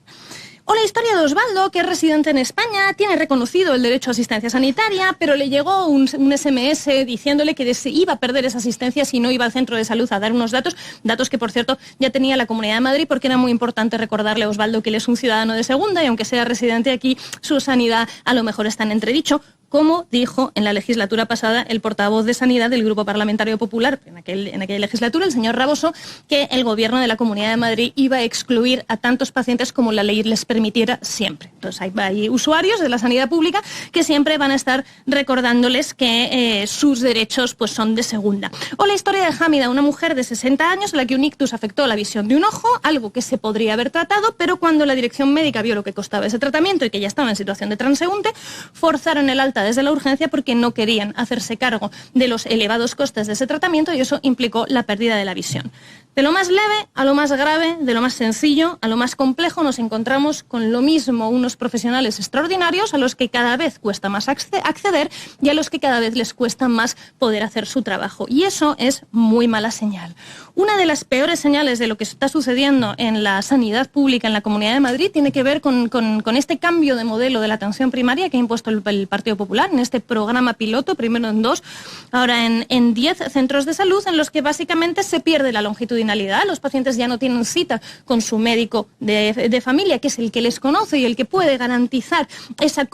O la historia de Osvaldo, que es residente en España, tiene reconocido el derecho a asistencia sanitaria, pero le llegó un SMS diciéndole que iba a perder esa asistencia si no iba al centro de salud a dar unos datos que, por cierto, ya tenía la Comunidad de Madrid, porque era muy importante recordarle a Osvaldo que él es un ciudadano de segunda y aunque sea residente aquí, su sanidad a lo mejor está en entredicho. como dijo en la legislatura pasada el portavoz de Sanidad del Grupo Parlamentario Popular, en aquella legislatura, el señor Raboso, que el Gobierno de la Comunidad de Madrid iba a excluir a tantos pacientes como la ley les permitiera siempre. Entonces hay usuarios de la sanidad pública que siempre van a estar recordándoles que sus derechos pues, son de segunda. O la historia de Hamida, una mujer de 60 años a la que un ictus afectó la visión de un ojo, algo que se podría haber tratado, pero cuando la dirección médica vio lo que costaba ese tratamiento y que ya estaba en situación de transeúnte, forzaron el alta desde la urgencia porque no querían hacerse cargo de los elevados costes de ese tratamiento y eso implicó la pérdida de la visión. De lo más leve a lo más grave, de lo más sencillo a lo más complejo, nos encontramos con lo mismo, unos profesionales extraordinarios a los que cada vez cuesta más acceder y a los que cada vez les cuesta más poder hacer su trabajo. Y eso es muy mala señal. Una de las peores señales de lo que está sucediendo en la sanidad pública en la Comunidad de Madrid tiene que ver con este cambio de modelo de la atención primaria que ha impuesto el Partido Popular en este programa piloto, primero en 2, ahora en 10 centros de salud, en los que básicamente se pierde la longitudinalidad. Los pacientes ya no tienen cita con su médico de familia, que es el que les conoce y el que puede garantizar esa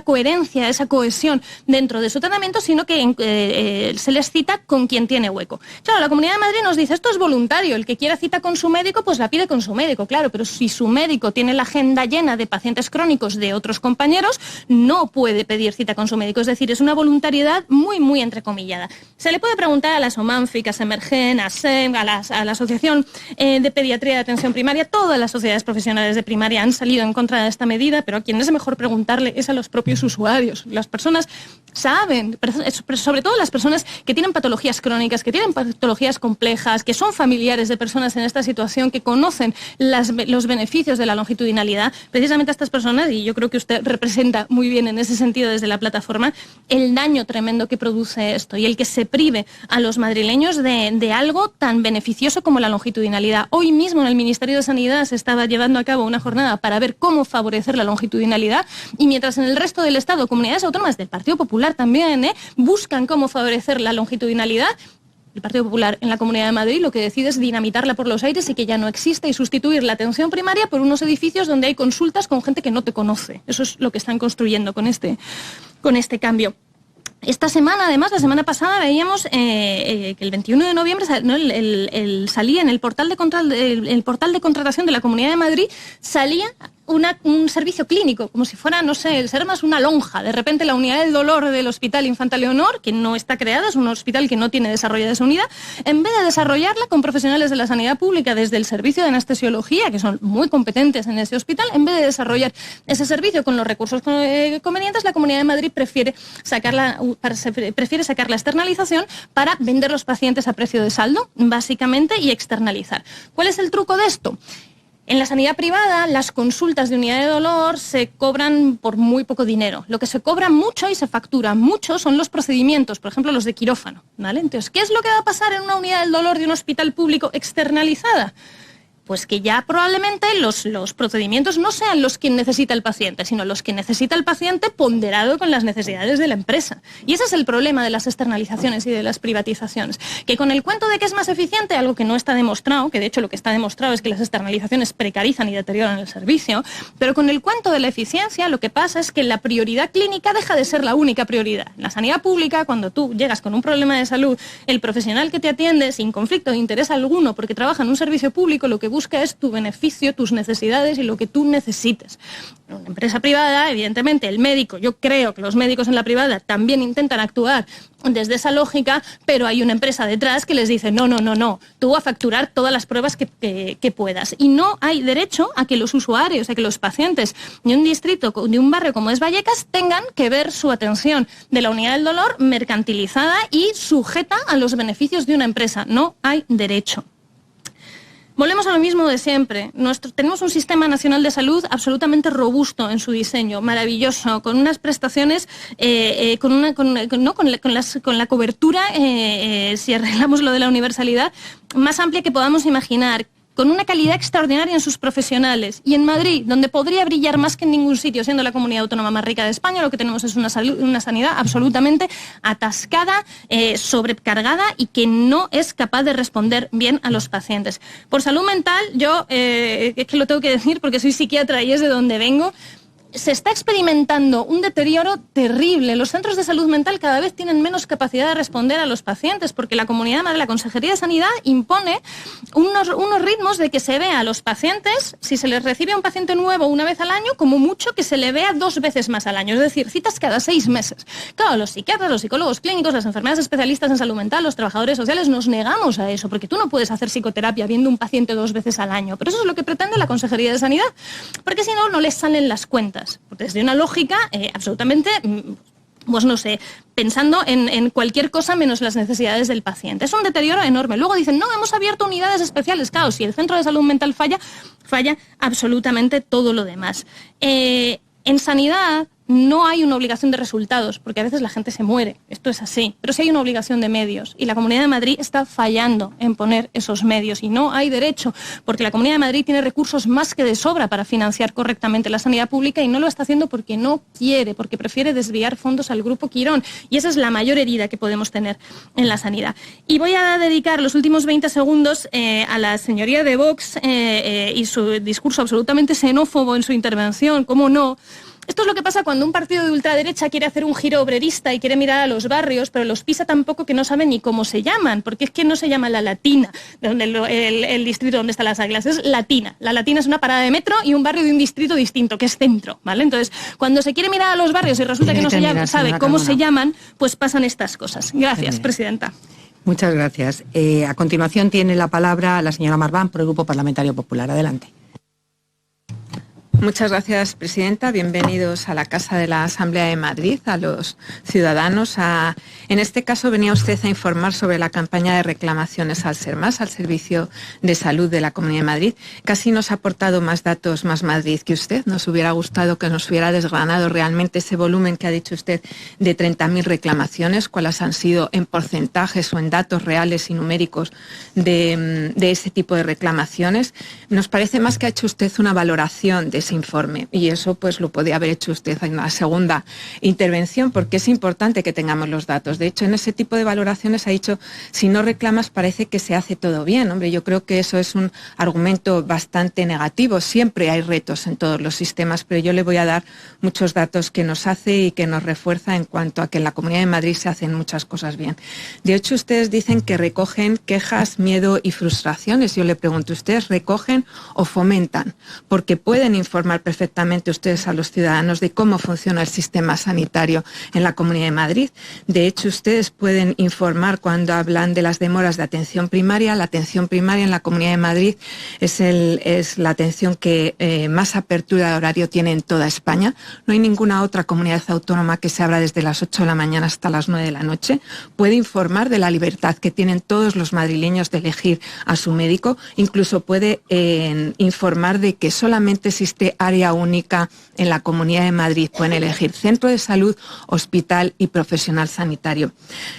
coherencia, esa cohesión dentro de su tratamiento, sino que se les cita con quien tiene hueco. Claro, la Comunidad de Madrid nos dice, esto es voluntario, el que quiera cita con su médico, pues la pide con su médico, claro, pero si su médico tiene la agenda llena de pacientes crónicos de otros compañeros, no puede pedir cita con su médico, es decir, es una voluntariedad muy, muy entrecomillada. Se le puede preguntar a la SOMANFIC, a SEMERGEN, a SEM, a la Asociación de Pediatría de Atención Primaria, todas las sociedades profesionales de primaria han salido en contra de esta medida, pero a quien es mejor preguntarle es a los propios usuarios. Las personas saben, sobre todo las personas que tienen patologías crónicas, que tienen patologías complejas, que son familiares de personas en esta situación, que conocen los beneficios de la longitudinalidad, precisamente a estas personas, y yo creo que usted representa muy bien en ese sentido desde la plataforma, el daño tremendo que produce esto y el que se prive a los madrileños de algo tan beneficioso como la longitudinalidad. Hoy mismo en el Ministerio de Sanidad se estaba llevando a cabo una jornada para ver cómo favorecer la longitudinalidad y mientras en el resto del Estado, comunidades autónomas del Partido Popular también buscan cómo favorecer la longitudinalidad, el Partido Popular en la Comunidad de Madrid lo que decide es dinamitarla por los aires y que ya no existe y sustituir la atención primaria por unos edificios donde hay consultas con gente que no te conoce. Eso es lo que están construyendo con este cambio. Esta semana, además, la semana pasada veíamos que el 21 de noviembre salía en el portal de contratación de la Comunidad de Madrid, salía un servicio clínico, como si fuera, no sé, el ser más una lonja. De repente la unidad del dolor del Hospital Infanta Leonor, que no está creada, es un hospital que no tiene desarrollada esa unidad, en vez de desarrollarla con profesionales de la sanidad pública desde el servicio de anestesiología, que son muy competentes en ese hospital, en vez de desarrollar ese servicio con los recursos convenientes, la Comunidad de Madrid prefiere sacar la externalización para vender los pacientes a precio de saldo, básicamente, y externalizar. ¿Cuál es el truco de esto? En la sanidad privada, las consultas de unidad de dolor se cobran por muy poco dinero. Lo que se cobra mucho y se factura mucho son los procedimientos, por ejemplo, los de quirófano, ¿vale? Entonces, ¿qué es lo que va a pasar en una unidad del dolor de un hospital público externalizada? Pues que ya probablemente los procedimientos no sean los que necesita el paciente, sino los que necesita el paciente ponderado con las necesidades de la empresa. Y ese es el problema de las externalizaciones y de las privatizaciones. Que con el cuento de que es más eficiente, algo que no está demostrado, que de hecho lo que está demostrado es que las externalizaciones precarizan y deterioran el servicio, pero con el cuento de la eficiencia lo que pasa es que la prioridad clínica deja de ser la única prioridad. En la sanidad pública, cuando tú llegas con un problema de salud, el profesional que te atiende, sin conflicto de interés alguno, porque trabaja en un servicio público, lo que busca es tu beneficio, tus necesidades y lo que tú necesites. En una empresa privada, evidentemente, el médico, yo creo que los médicos en la privada también intentan actuar desde esa lógica, pero hay una empresa detrás que les dice, no, tú a facturar todas las pruebas que puedas. Y no hay derecho a que los usuarios, a que los pacientes de un distrito, de un barrio como es Vallecas, tengan que ver su atención de la unidad del dolor mercantilizada y sujeta a los beneficios de una empresa. No hay derecho. Volvemos a lo mismo de siempre. Tenemos un sistema nacional de salud absolutamente robusto en su diseño, maravilloso, con unas prestaciones, con la cobertura, si arreglamos lo de la universalidad, más amplia que podamos imaginar, con una calidad extraordinaria en sus profesionales. Y en Madrid, donde podría brillar más que en ningún sitio, siendo la comunidad autónoma más rica de España, lo que tenemos es una sanidad absolutamente atascada, sobrecargada y que no es capaz de responder bien a los pacientes. Por salud mental, yo, es que lo tengo que decir porque soy psiquiatra y es de donde vengo, se está experimentando un deterioro terrible. Los centros de salud mental cada vez tienen menos capacidad de responder a los pacientes porque la Comunidad de Madrid, la Consejería de Sanidad, impone unos ritmos de que se vea a los pacientes, si se les recibe a un paciente nuevo una vez al año, como mucho que se le vea 2 veces más al año, es decir, citas cada 6 meses. Claro, los psiquiatras, los psicólogos clínicos, las enfermeras especialistas en salud mental, los trabajadores sociales, nos negamos a eso, porque tú no puedes hacer psicoterapia viendo un paciente 2 veces al año, pero eso es lo que pretende la Consejería de Sanidad, porque si no, no les salen las cuentas. Desde una lógica absolutamente, pues no sé, pensando en cualquier cosa menos las necesidades del paciente. Es un deterioro enorme. Luego dicen, no, hemos abierto unidades especiales. Claro, si el centro de salud mental falla absolutamente todo lo demás. En sanidad no hay una obligación de resultados, porque a veces la gente se muere, esto es así, pero sí hay una obligación de medios, y la Comunidad de Madrid está fallando en poner esos medios, y no hay derecho, porque la Comunidad de Madrid tiene recursos más que de sobra para financiar correctamente la sanidad pública, y no lo está haciendo porque no quiere, porque prefiere desviar fondos al Grupo Quirón, y esa es la mayor herida que podemos tener en la sanidad. Y voy a dedicar los últimos 20 segundos a la señoría de Vox y su discurso absolutamente xenófobo en su intervención, ¿cómo no? Esto es lo que pasa cuando un partido de ultraderecha quiere hacer un giro obrerista y quiere mirar a los barrios, pero los pisa tan poco que no saben ni cómo se llaman, porque es que no se llama La Latina, donde el distrito donde están las Águilas, es Latina. La Latina es una parada de metro y un barrio de un distrito distinto, que es centro, ¿vale? Entonces, cuando se quiere mirar a los barrios y resulta que no se sabe cómo se llaman, pues pasan estas cosas. Gracias, presidenta. Muchas gracias. A continuación tiene la palabra la señora Marván por el Grupo Parlamentario Popular. Adelante. Muchas gracias, presidenta. Bienvenidos a la Casa de la Asamblea de Madrid, a los ciudadanos. En este caso venía usted a informar sobre la campaña de reclamaciones al SERMAS, al Servicio de Salud de la Comunidad de Madrid. Casi nos ha aportado más datos Más Madrid que usted. Nos hubiera gustado que nos hubiera desgranado realmente ese volumen que ha dicho usted de 30.000 reclamaciones, cuáles han sido en porcentajes o en datos reales y numéricos de ese tipo de reclamaciones. Nos parece más que ha hecho usted una valoración de ese informe, y eso pues lo podía haber hecho usted en la segunda intervención, porque es importante que tengamos los datos. De hecho, en ese tipo de valoraciones ha dicho, si no reclamas parece que se hace todo bien. Hombre, yo creo que eso es un argumento bastante negativo. Siempre hay retos en todos los sistemas, pero yo le voy a dar muchos datos que nos hace y que nos refuerza en cuanto a que en la Comunidad de Madrid se hacen muchas cosas bien. De hecho, ustedes dicen que recogen quejas, miedo y frustraciones. Yo le pregunto, ¿ustedes recogen o fomentan? Porque pueden informar perfectamente ustedes a los ciudadanos de cómo funciona el sistema sanitario en la Comunidad de Madrid. De hecho, ustedes pueden informar cuando hablan de las demoras de atención primaria. La atención primaria en la Comunidad de Madrid es la atención que más apertura de horario tiene en toda España. No hay ninguna otra comunidad autónoma que se abra desde las 8 de la mañana hasta las 9 de la noche. Puede informar de la libertad que tienen todos los madrileños de elegir a su médico. Incluso puede informar de que solamente existe área única en la Comunidad de Madrid. Pueden elegir centro de salud, hospital y profesional sanitario.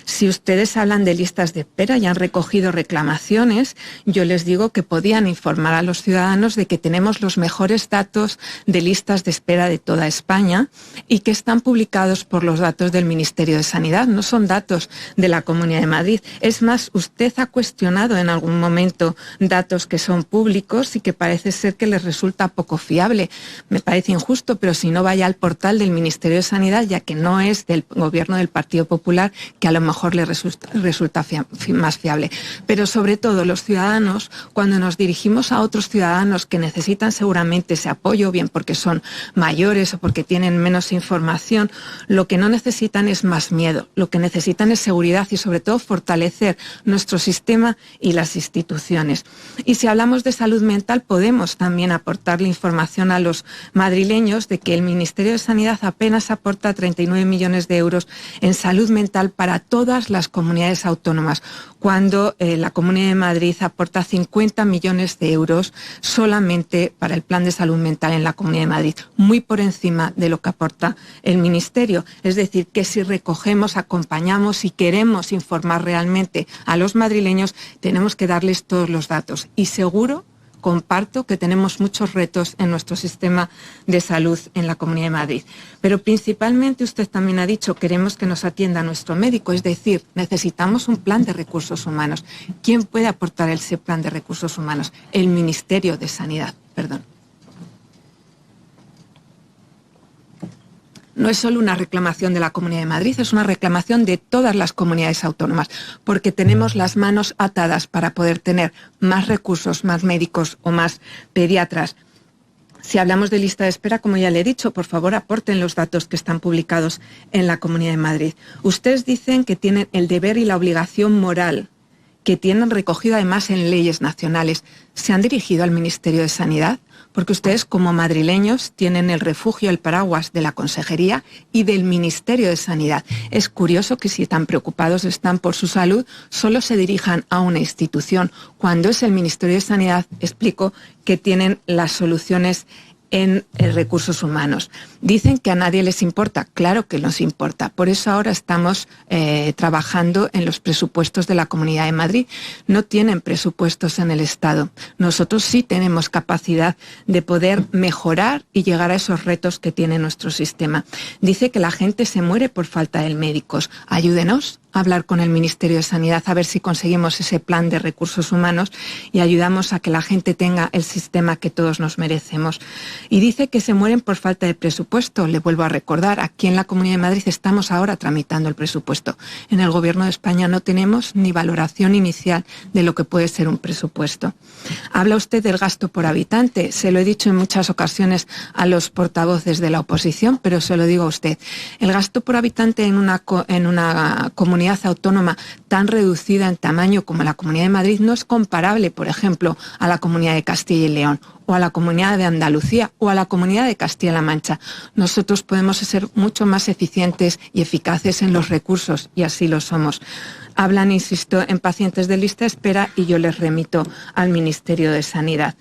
Si ustedes hablan de listas de espera y han recogido reclamaciones, yo les digo que podían informar a los ciudadanos de que tenemos los mejores datos de listas de espera de toda España y que están publicados por los datos del Ministerio de Sanidad. No son datos de la Comunidad de Madrid. Es más, usted ha cuestionado en algún momento datos que son públicos y que parece ser que les resulta poco fiable. Me parece injusto, pero si no, vaya al portal del Ministerio de Sanidad, ya que no es del gobierno del Partido Popular, que a lo mejor le resulta más fiable. Pero sobre todo los ciudadanos, cuando nos dirigimos a otros ciudadanos que necesitan seguramente ese apoyo, bien porque son mayores o porque tienen menos información, lo que no necesitan es más miedo, lo que necesitan es seguridad y sobre todo fortalecer nuestro sistema y las instituciones. Y si hablamos de salud mental, podemos también aportarle información a los madrileños de que el Ministerio de Sanidad apenas aporta 39 millones de euros en salud mental para todas las comunidades autónomas, cuando la Comunidad de Madrid aporta 50 millones de euros solamente para el plan de salud mental en la Comunidad de Madrid, muy por encima de lo que aporta el Ministerio. Es decir, que si recogemos, acompañamos y queremos informar realmente a los madrileños, tenemos que darles todos los datos. Y seguro, comparto que tenemos muchos retos en nuestro sistema de salud en la Comunidad de Madrid. Pero principalmente usted también ha dicho, queremos que nos atienda nuestro médico, es decir, necesitamos un plan de recursos humanos. ¿Quién puede aportar ese plan de recursos humanos? El Ministerio de Sanidad, perdón. no es solo una reclamación de la Comunidad de Madrid, es una reclamación de todas las comunidades autónomas, porque tenemos las manos atadas para poder tener más recursos, más médicos o más pediatras. Si hablamos de lista de espera, como ya le he dicho, por favor aporten los datos que están publicados en la Comunidad de Madrid. Ustedes dicen que tienen el deber y la obligación moral, que tienen recogido además en leyes nacionales. ¿Se han dirigido al Ministerio de Sanidad? Porque ustedes, como madrileños, tienen el refugio, el paraguas de la Consejería y del Ministerio de Sanidad. Es curioso que si tan preocupados están por su salud, solo se dirijan a una institución, cuando es el Ministerio de Sanidad, explico, que tienen las soluciones en recursos humanos. Dicen que a nadie les importa. Claro que nos importa. Por eso ahora estamos trabajando en los presupuestos de la Comunidad de Madrid. No tienen presupuestos en el Estado. Nosotros sí tenemos capacidad de poder mejorar y llegar a esos retos que tiene nuestro sistema. Dice que la gente se muere por falta de médicos. Ayúdenos a hablar con el Ministerio de Sanidad a ver si conseguimos ese plan de recursos humanos y ayudamos a que la gente tenga el sistema que todos nos merecemos. Y dice que se mueren por falta de presupuesto. Le vuelvo a recordar, aquí en la Comunidad de Madrid estamos ahora tramitando el presupuesto. En el Gobierno de España no tenemos ni valoración inicial de lo que puede ser un presupuesto. Habla usted del gasto por habitante. Se lo he dicho en muchas ocasiones a los portavoces de la oposición, pero se lo digo a usted. El gasto por habitante en una comunidad autónoma tan reducida en tamaño como la Comunidad de Madrid no es comparable, por ejemplo, a la Comunidad de Castilla y León, o a la Comunidad de Andalucía, o a la Comunidad de Castilla-La Mancha. Nosotros podemos ser mucho más eficientes y eficaces en los recursos, y así lo somos. Hablan, insisto, en pacientes de lista de espera y yo les remito al Ministerio de Sanidad.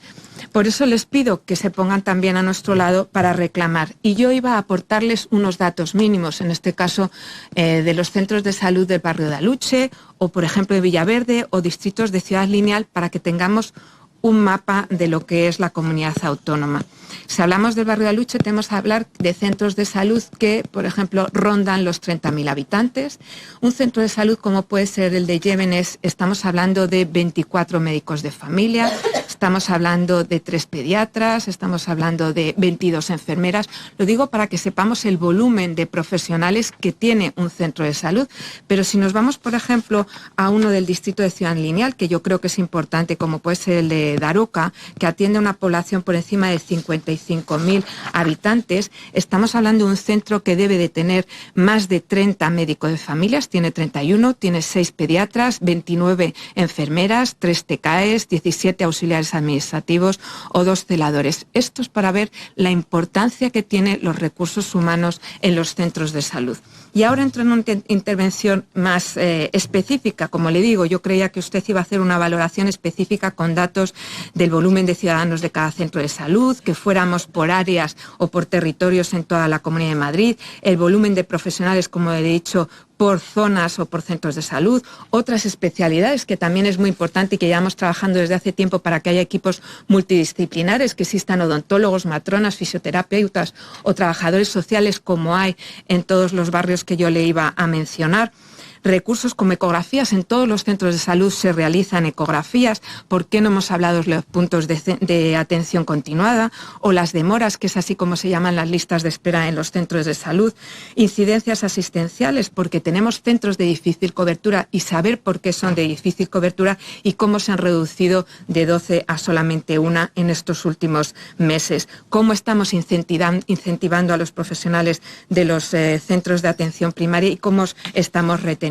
Por eso les pido que se pongan también a nuestro lado para reclamar. Y yo iba a aportarles unos datos mínimos, en este caso de los centros de salud del barrio de Aluche, o por ejemplo de Villaverde, o distritos de Ciudad Lineal, para que tengamos un mapa de lo que es la comunidad autónoma. Si hablamos del barrio de Aluche, tenemos que hablar de centros de salud que, por ejemplo, rondan los 30.000 habitantes. Un centro de salud como puede ser el de Llévenes, estamos hablando de 24 médicos de familia, estamos hablando de 3 pediatras, estamos hablando de 22 enfermeras. Lo digo para que sepamos el volumen de profesionales que tiene un centro de salud. Pero si nos vamos, por ejemplo, a uno del distrito de Ciudad Lineal, que yo creo que es importante, como puede ser el de Daroca, que atiende a una población por encima de 55.000 habitantes, estamos hablando de un centro que debe de tener más de 30 médicos de familias, tiene 31, tiene 6 pediatras, 29 enfermeras, 3 TCAEs, 17 auxiliares administrativos o 2 celadores. Esto es para ver la importancia que tienen los recursos humanos en los centros de salud. Y ahora entro en una intervención más específica. Como le digo, yo creía que usted iba a hacer una valoración específica con datos del volumen de ciudadanos de cada centro de salud, que fuéramos por áreas o por territorios en toda la Comunidad de Madrid, el volumen de profesionales, como he dicho, por zonas o por centros de salud, otras especialidades que también es muy importante y que llevamos trabajando desde hace tiempo para que haya equipos multidisciplinares, que existan odontólogos, matronas, fisioterapeutas o trabajadores sociales como hay en todos los barrios que yo le iba a mencionar. Recursos como ecografías, en todos los centros de salud se realizan ecografías. ¿Por qué no hemos hablado de los puntos de atención continuada o las demoras, que es así como se llaman las listas de espera en los centros de salud? Incidencias asistenciales, porque tenemos centros de difícil cobertura y saber por qué son de difícil cobertura y cómo se han reducido de 12 a solamente 1 en estos últimos meses. Cómo estamos incentivando a los profesionales de los centros de atención primaria y cómo estamos reteniendo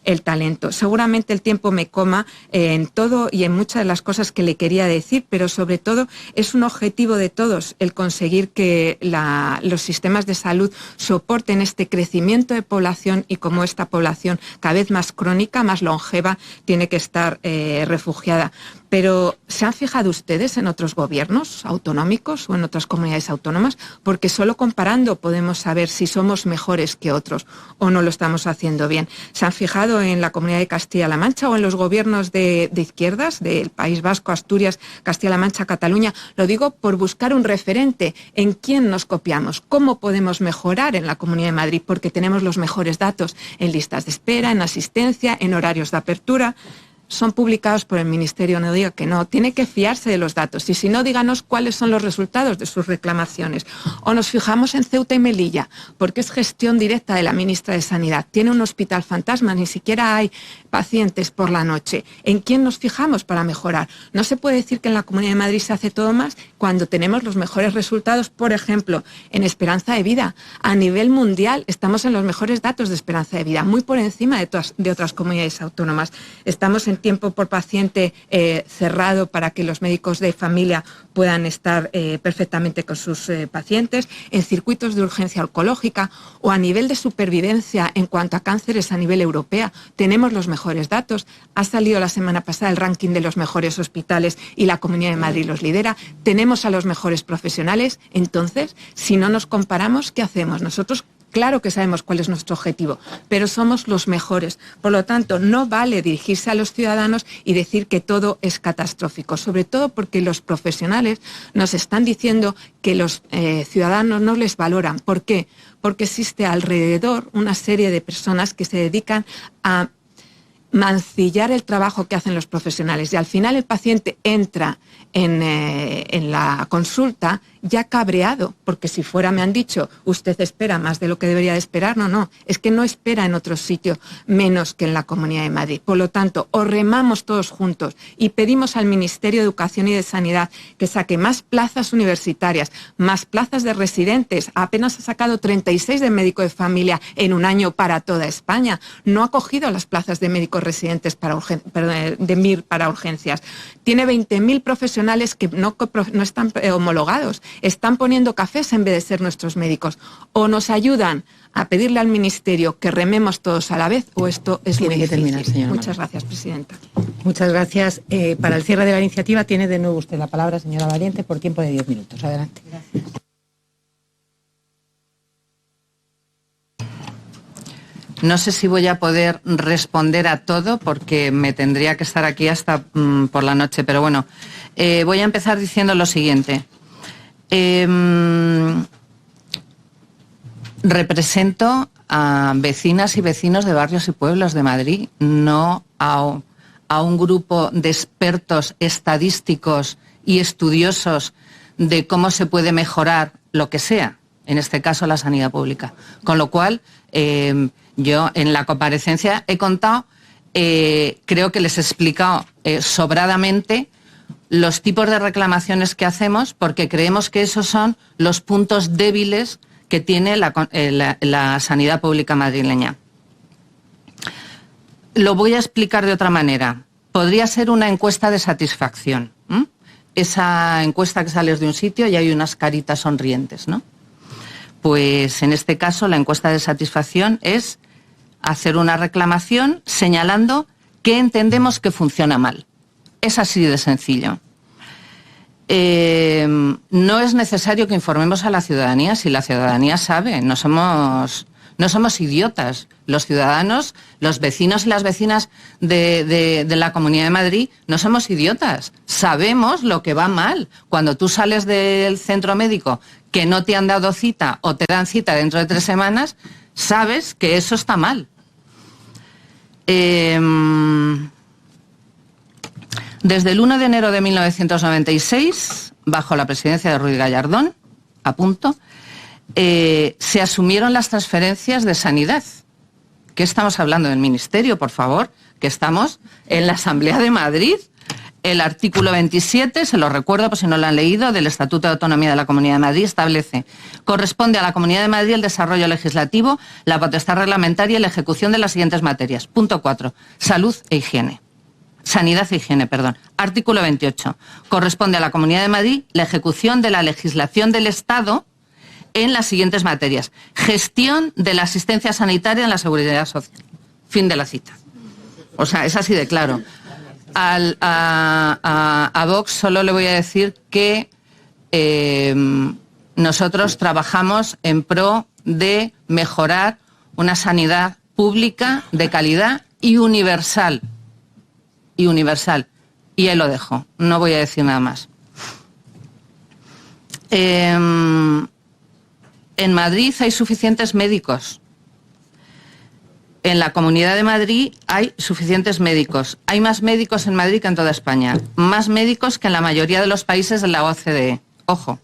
el talento. Seguramente el tiempo me coma en todo y en muchas de las cosas que le quería decir, pero sobre todo es un objetivo de todos el conseguir que los sistemas de salud soporten este crecimiento de población y como esta población cada vez más crónica, más longeva, tiene que estar refugiada. Pero ¿se han fijado ustedes en otros gobiernos autonómicos o en otras comunidades autónomas? Porque solo comparando podemos saber si somos mejores que otros o no lo estamos haciendo bien. ¿Se han fijado en la Comunidad de Castilla-La Mancha o en los gobiernos de izquierdas del País Vasco, Asturias, Castilla-La Mancha, Cataluña? Lo digo por buscar un referente en quién nos copiamos, cómo podemos mejorar en la Comunidad de Madrid, porque tenemos los mejores datos en listas de espera, en asistencia, en horarios de apertura. son publicados por el Ministerio, no diga que no, tiene que fiarse de los datos y si no, díganos cuáles son los resultados de sus reclamaciones. O nos fijamos en Ceuta y Melilla, porque es gestión directa de la ministra de Sanidad, tiene un hospital fantasma, ni siquiera hay pacientes por la noche. ¿En quién nos fijamos para mejorar? No se puede decir que en la Comunidad de Madrid se hace todo más cuando tenemos los mejores resultados, por ejemplo, en esperanza de vida. A nivel mundial estamos en los mejores datos de esperanza de vida, muy por encima de otras comunidades autónomas. Estamos en tiempo por paciente cerrado para que los médicos de familia puedan estar perfectamente con sus pacientes, en circuitos de urgencia oncológica o a nivel de supervivencia en cuanto a cánceres a nivel europeo. Tenemos los mejores datos. Ha salido la semana pasada el ranking de los mejores hospitales y la Comunidad de Madrid los lidera. Tenemos a los mejores profesionales. Entonces, si no nos comparamos, ¿qué hacemos? Nosotros claro que sabemos cuál es nuestro objetivo, pero somos los mejores. Por lo tanto, no vale dirigirse a los ciudadanos y decir que todo es catastrófico, sobre todo porque los profesionales nos están diciendo que los ciudadanos no les valoran. ¿Por qué? Porque existe alrededor una serie de personas que se dedican a mancillar el trabajo que hacen los profesionales y al final el paciente entra en la consulta ya cabreado, porque si fuera, me han dicho, usted espera más de lo que debería de esperar. No, es que no espera en otro sitio menos que en la Comunidad de Madrid. Por lo tanto, o remamos todos juntos y pedimos al Ministerio de Educación y de Sanidad que saque más plazas universitarias, más plazas de residentes. Apenas ha sacado 36 de médico de familia en un año para toda España. No ha cogido las plazas de médicos residentes de MIR para urgencias. Tiene 20.000 profesionales que no están homologados. Están poniendo cafés en vez de ser nuestros médicos. O nos ayudan a pedirle al Ministerio que rememos todos a la vez, o esto es muy difícil. Muchas gracias, presidenta. Muchas gracias. Para el cierre de la iniciativa tiene de nuevo usted la palabra, señora Valiente, por tiempo de 10 minutos. Adelante. Gracias. No sé si voy a poder responder a todo porque me tendría que estar aquí hasta por la noche, pero bueno, voy a empezar diciendo lo siguiente. Represento a vecinas y vecinos de barrios y pueblos de Madrid, no a un grupo de expertos estadísticos y estudiosos de cómo se puede mejorar lo que sea, en este caso la sanidad pública. Con lo cual, yo en la comparecencia he contado, creo que les he explicado sobradamente los tipos de reclamaciones que hacemos, porque creemos que esos son los puntos débiles que tiene la sanidad pública madrileña. Lo voy a explicar de otra manera. Podría ser una encuesta de satisfacción. Esa encuesta que sales de un sitio y hay unas caritas sonrientes, ¿no? Pues en este caso la encuesta de satisfacción es hacer una reclamación señalando qué entendemos que funciona mal. Es así de sencillo. No es necesario que informemos a la ciudadanía si la ciudadanía sabe, no somos idiotas. Los ciudadanos, los vecinos y las vecinas de la Comunidad de Madrid no somos idiotas. Sabemos lo que va mal. Cuando tú sales del centro médico que no te han dado cita o te dan cita dentro de 3 semanas, sabes que eso está mal. Desde el 1 de enero de 1996, bajo la presidencia de Ruiz Gallardón, se asumieron las transferencias de sanidad. ¿Qué estamos hablando del Ministerio, por favor? Que estamos en la Asamblea de Madrid. El artículo 27, se lo recuerdo por si no lo han leído, del Estatuto de Autonomía de la Comunidad de Madrid establece: corresponde a la Comunidad de Madrid el desarrollo legislativo, la potestad reglamentaria y la ejecución de las siguientes materias. Punto 4. Salud e higiene. Sanidad e higiene, perdón. Artículo 28. Corresponde a la Comunidad de Madrid la ejecución de la legislación del Estado en las siguientes materias: gestión de la asistencia sanitaria en la seguridad social. Fin de la cita. O sea, es así de claro. A Vox solo le voy a decir que nosotros trabajamos en pro de mejorar una sanidad pública de calidad y universal. Y ahí lo dejo, no voy a decir nada más. En Madrid hay suficientes médicos. En la Comunidad de Madrid hay suficientes médicos. Hay más médicos en Madrid que en toda España. Más médicos que en la mayoría de los países de la OCDE. Ojo.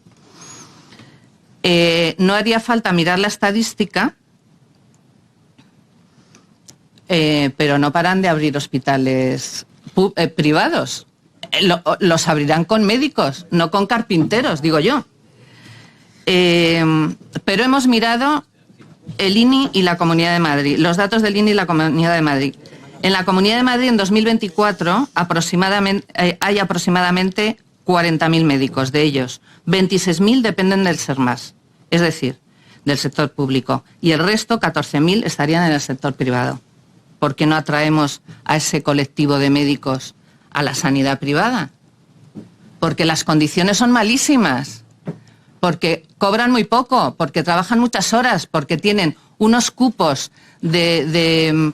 No haría falta mirar la estadística, pero no paran de abrir hospitales privados. Los abrirán con médicos, no con carpinteros, digo yo. Pero hemos mirado el INI y la Comunidad de Madrid, los datos del INI y la Comunidad de Madrid. En la Comunidad de Madrid, en 2024, hay aproximadamente 40.000 médicos. De ellos, 26.000 dependen del SERMAS, es decir, del sector público. Y el resto, 14.000, estarían en el sector privado. ¿Por qué no atraemos a ese colectivo de médicos a la sanidad privada? Porque las condiciones son malísimas. Porque cobran muy poco, porque trabajan muchas horas, porque tienen unos cupos de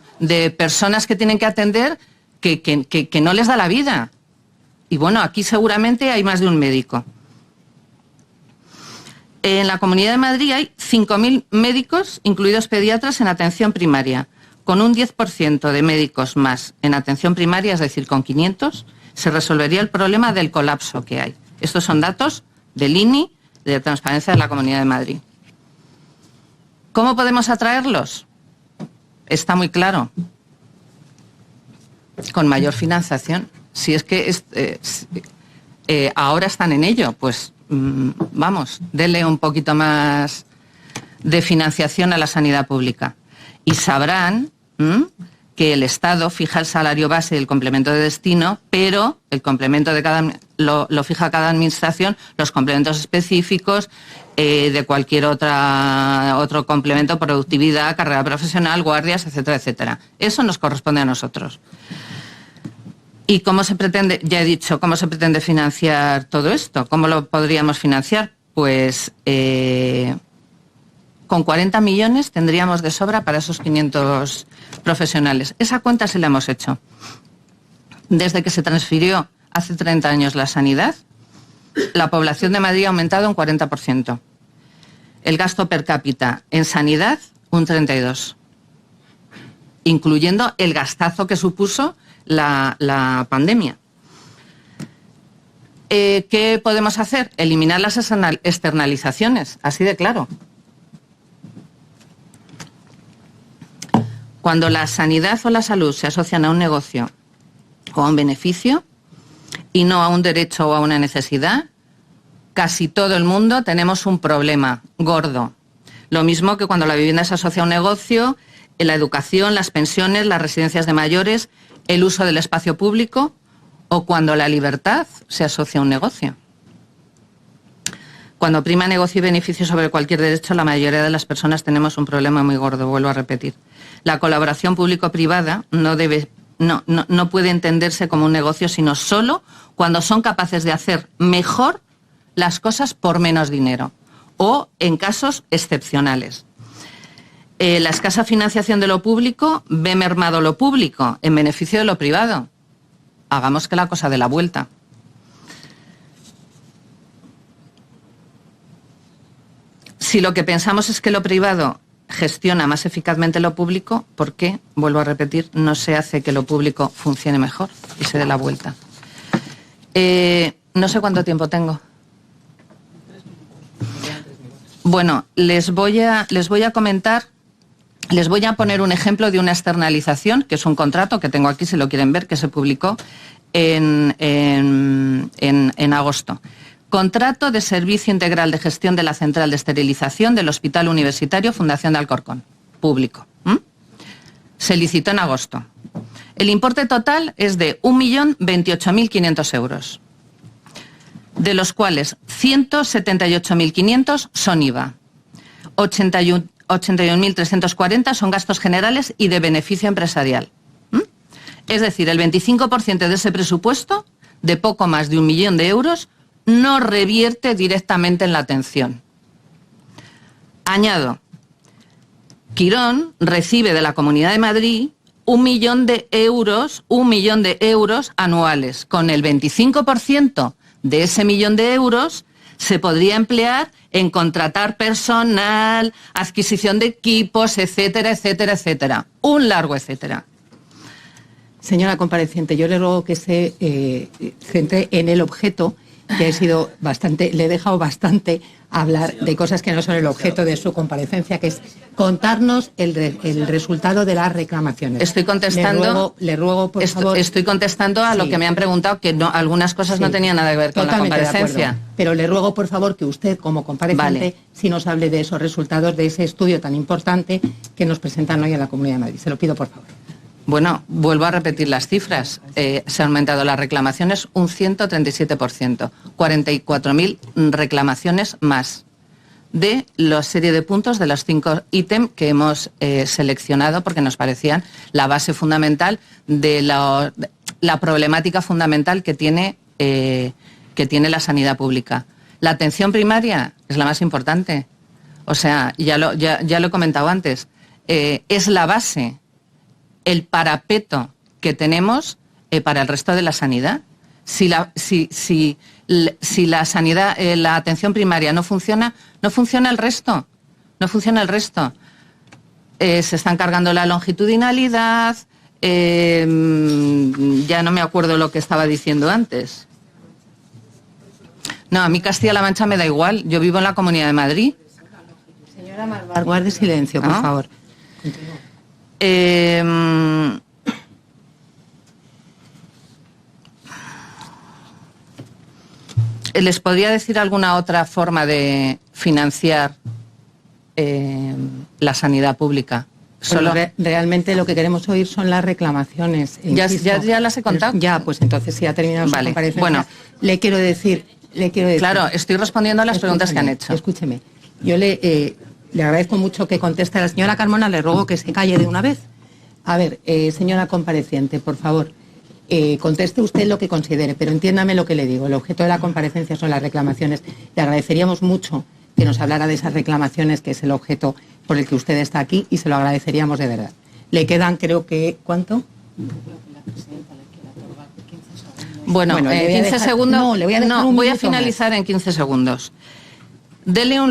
personas que tienen que atender que no les da la vida. Y bueno, aquí seguramente hay más de un médico. En la Comunidad de Madrid hay 5.000 médicos, incluidos pediatras, en atención primaria. Con un 10% de médicos más en atención primaria, es decir, con 500, se resolvería el problema del colapso que hay. Estos son datos del INI, de Transparencia de la Comunidad de Madrid. ¿Cómo podemos atraerlos? Está muy claro. Con mayor financiación. Si es que ahora están en ello, pues vamos, dele un poquito más de financiación a la sanidad pública. Y sabrán que el Estado fija el salario base y el complemento de destino, pero el complemento de lo fija cada administración, los complementos específicos de cualquier otro complemento, productividad, carrera profesional, guardias, etcétera, etcétera. Eso nos corresponde a nosotros. ¿Y cómo se pretende? Ya he dicho, ¿cómo se pretende financiar todo esto? ¿Cómo lo podríamos financiar? Pues con 40 millones tendríamos de sobra para esos 500 profesionales. Esa cuenta se la hemos hecho. Desde que se transfirió hace 30 años la sanidad, la población de Madrid ha aumentado un 40%. El gasto per cápita en sanidad, un 32%. Incluyendo el gastazo que supuso la pandemia. ¿Qué podemos hacer? Eliminar las externalizaciones, así de claro. Cuando la sanidad o la salud se asocian a un negocio o a un beneficio y no a un derecho o a una necesidad, casi todo el mundo tenemos un problema gordo. Lo mismo que cuando la vivienda se asocia a un negocio, la educación, las pensiones, las residencias de mayores, el uso del espacio público o cuando la libertad se asocia a un negocio. Cuando prima negocio y beneficio sobre cualquier derecho, la mayoría de las personas tenemos un problema muy gordo, vuelvo a repetir. La colaboración público-privada no puede entenderse como un negocio, sino solo cuando son capaces de hacer mejor las cosas por menos dinero o en casos excepcionales. La escasa financiación de lo público ve mermado lo público en beneficio de lo privado. Hagamos que la cosa dé la vuelta. Si lo que pensamos es que lo privado gestiona más eficazmente lo público, ¿por qué, vuelvo a repetir, no se hace que lo público funcione mejor y se dé la vuelta? No sé cuánto tiempo tengo. Bueno, les voy a comentar, les voy a poner un ejemplo de una externalización, que es un contrato que tengo aquí, si lo quieren ver, que se publicó en agosto. Contrato de servicio integral de gestión de la central de esterilización del Hospital Universitario Fundación de Alcorcón, público. Se licitó en agosto. El importe total es de 1.028.500 euros, de los cuales 178.500 son IVA, 81.340 son gastos generales y de beneficio empresarial. Es decir, el 25% de ese presupuesto, de poco más de 1 millón de euros, no revierte directamente en la atención. Añado, Quirón recibe de la Comunidad de Madrid 1 millón de euros anuales. Con el 25% de ese 1 millón de euros se podría emplear en contratar personal, adquisición de equipos, etcétera, etcétera, etcétera. Un largo etcétera. Señora compareciente, yo le ruego que se centre en el objeto, que he sido bastante, le he dejado bastante hablar de cosas que no son el objeto de su comparecencia, que es contarnos el resultado de las reclamaciones. Estoy contestando. Le ruego por favor. Estoy contestando a lo que me han preguntado, que no, algunas cosas no tenían nada que ver con la comparecencia. Pero le ruego por favor que usted, como compareciente, sí nos hable de esos resultados de ese estudio tan importante que nos presentan hoy en la Comunidad de Madrid. Se lo pido por favor. Bueno, vuelvo a repetir las cifras. Se han aumentado las reclamaciones un 137%, 44.000 reclamaciones más de la serie de puntos de los 5 ítems que hemos seleccionado porque nos parecían la base fundamental de la problemática fundamental que tiene la sanidad pública. La atención primaria es la más importante. O sea, ya lo he comentado antes, es la base, el parapeto que tenemos para el resto de la sanidad. Si la sanidad, la atención primaria no funciona el resto. No funciona el resto. Se están cargando la longitudinalidad. Ya no me acuerdo lo que estaba diciendo antes. No, a mí Castilla-La Mancha me da igual. Yo vivo en la Comunidad de Madrid. Señora Marbar, guarde silencio, por favor. ¿Les podría decir alguna otra forma de financiar la sanidad pública? Realmente lo que queremos oír son las reclamaciones. Ya las he contado. Ya, pues entonces si ha terminado su comparecencia. Bueno, le quiero decir. Claro, estoy respondiendo a las preguntas que han hecho. Escúcheme, yo le agradezco mucho que conteste a la señora Carmona, le ruego que se calle de una vez. A ver, señora compareciente, por favor, conteste usted lo que considere, pero entiéndame lo que le digo. El objeto de la comparecencia son las reclamaciones. Le agradeceríamos mucho que nos hablara de esas reclamaciones, que es el objeto por el que usted está aquí, y se lo agradeceríamos de verdad. Le quedan, creo que, ¿cuánto? Bueno, 15 segundos. No, le voy a dejar voy a finalizar en 15 segundos. Denle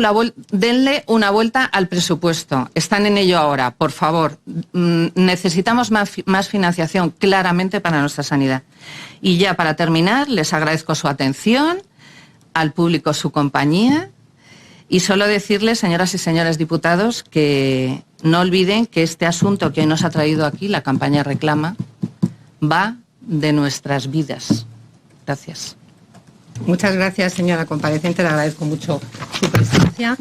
una vuelta al presupuesto. Están en ello ahora, por favor. Necesitamos más financiación claramente para nuestra sanidad. Y ya para terminar, les agradezco su atención, al público su compañía, y solo decirles, señoras y señores diputados, que no olviden que este asunto que hoy nos ha traído aquí, la campaña Reclama, va de nuestras vidas. Gracias. Muchas gracias, señora compareciente. Le agradezco mucho su presencia.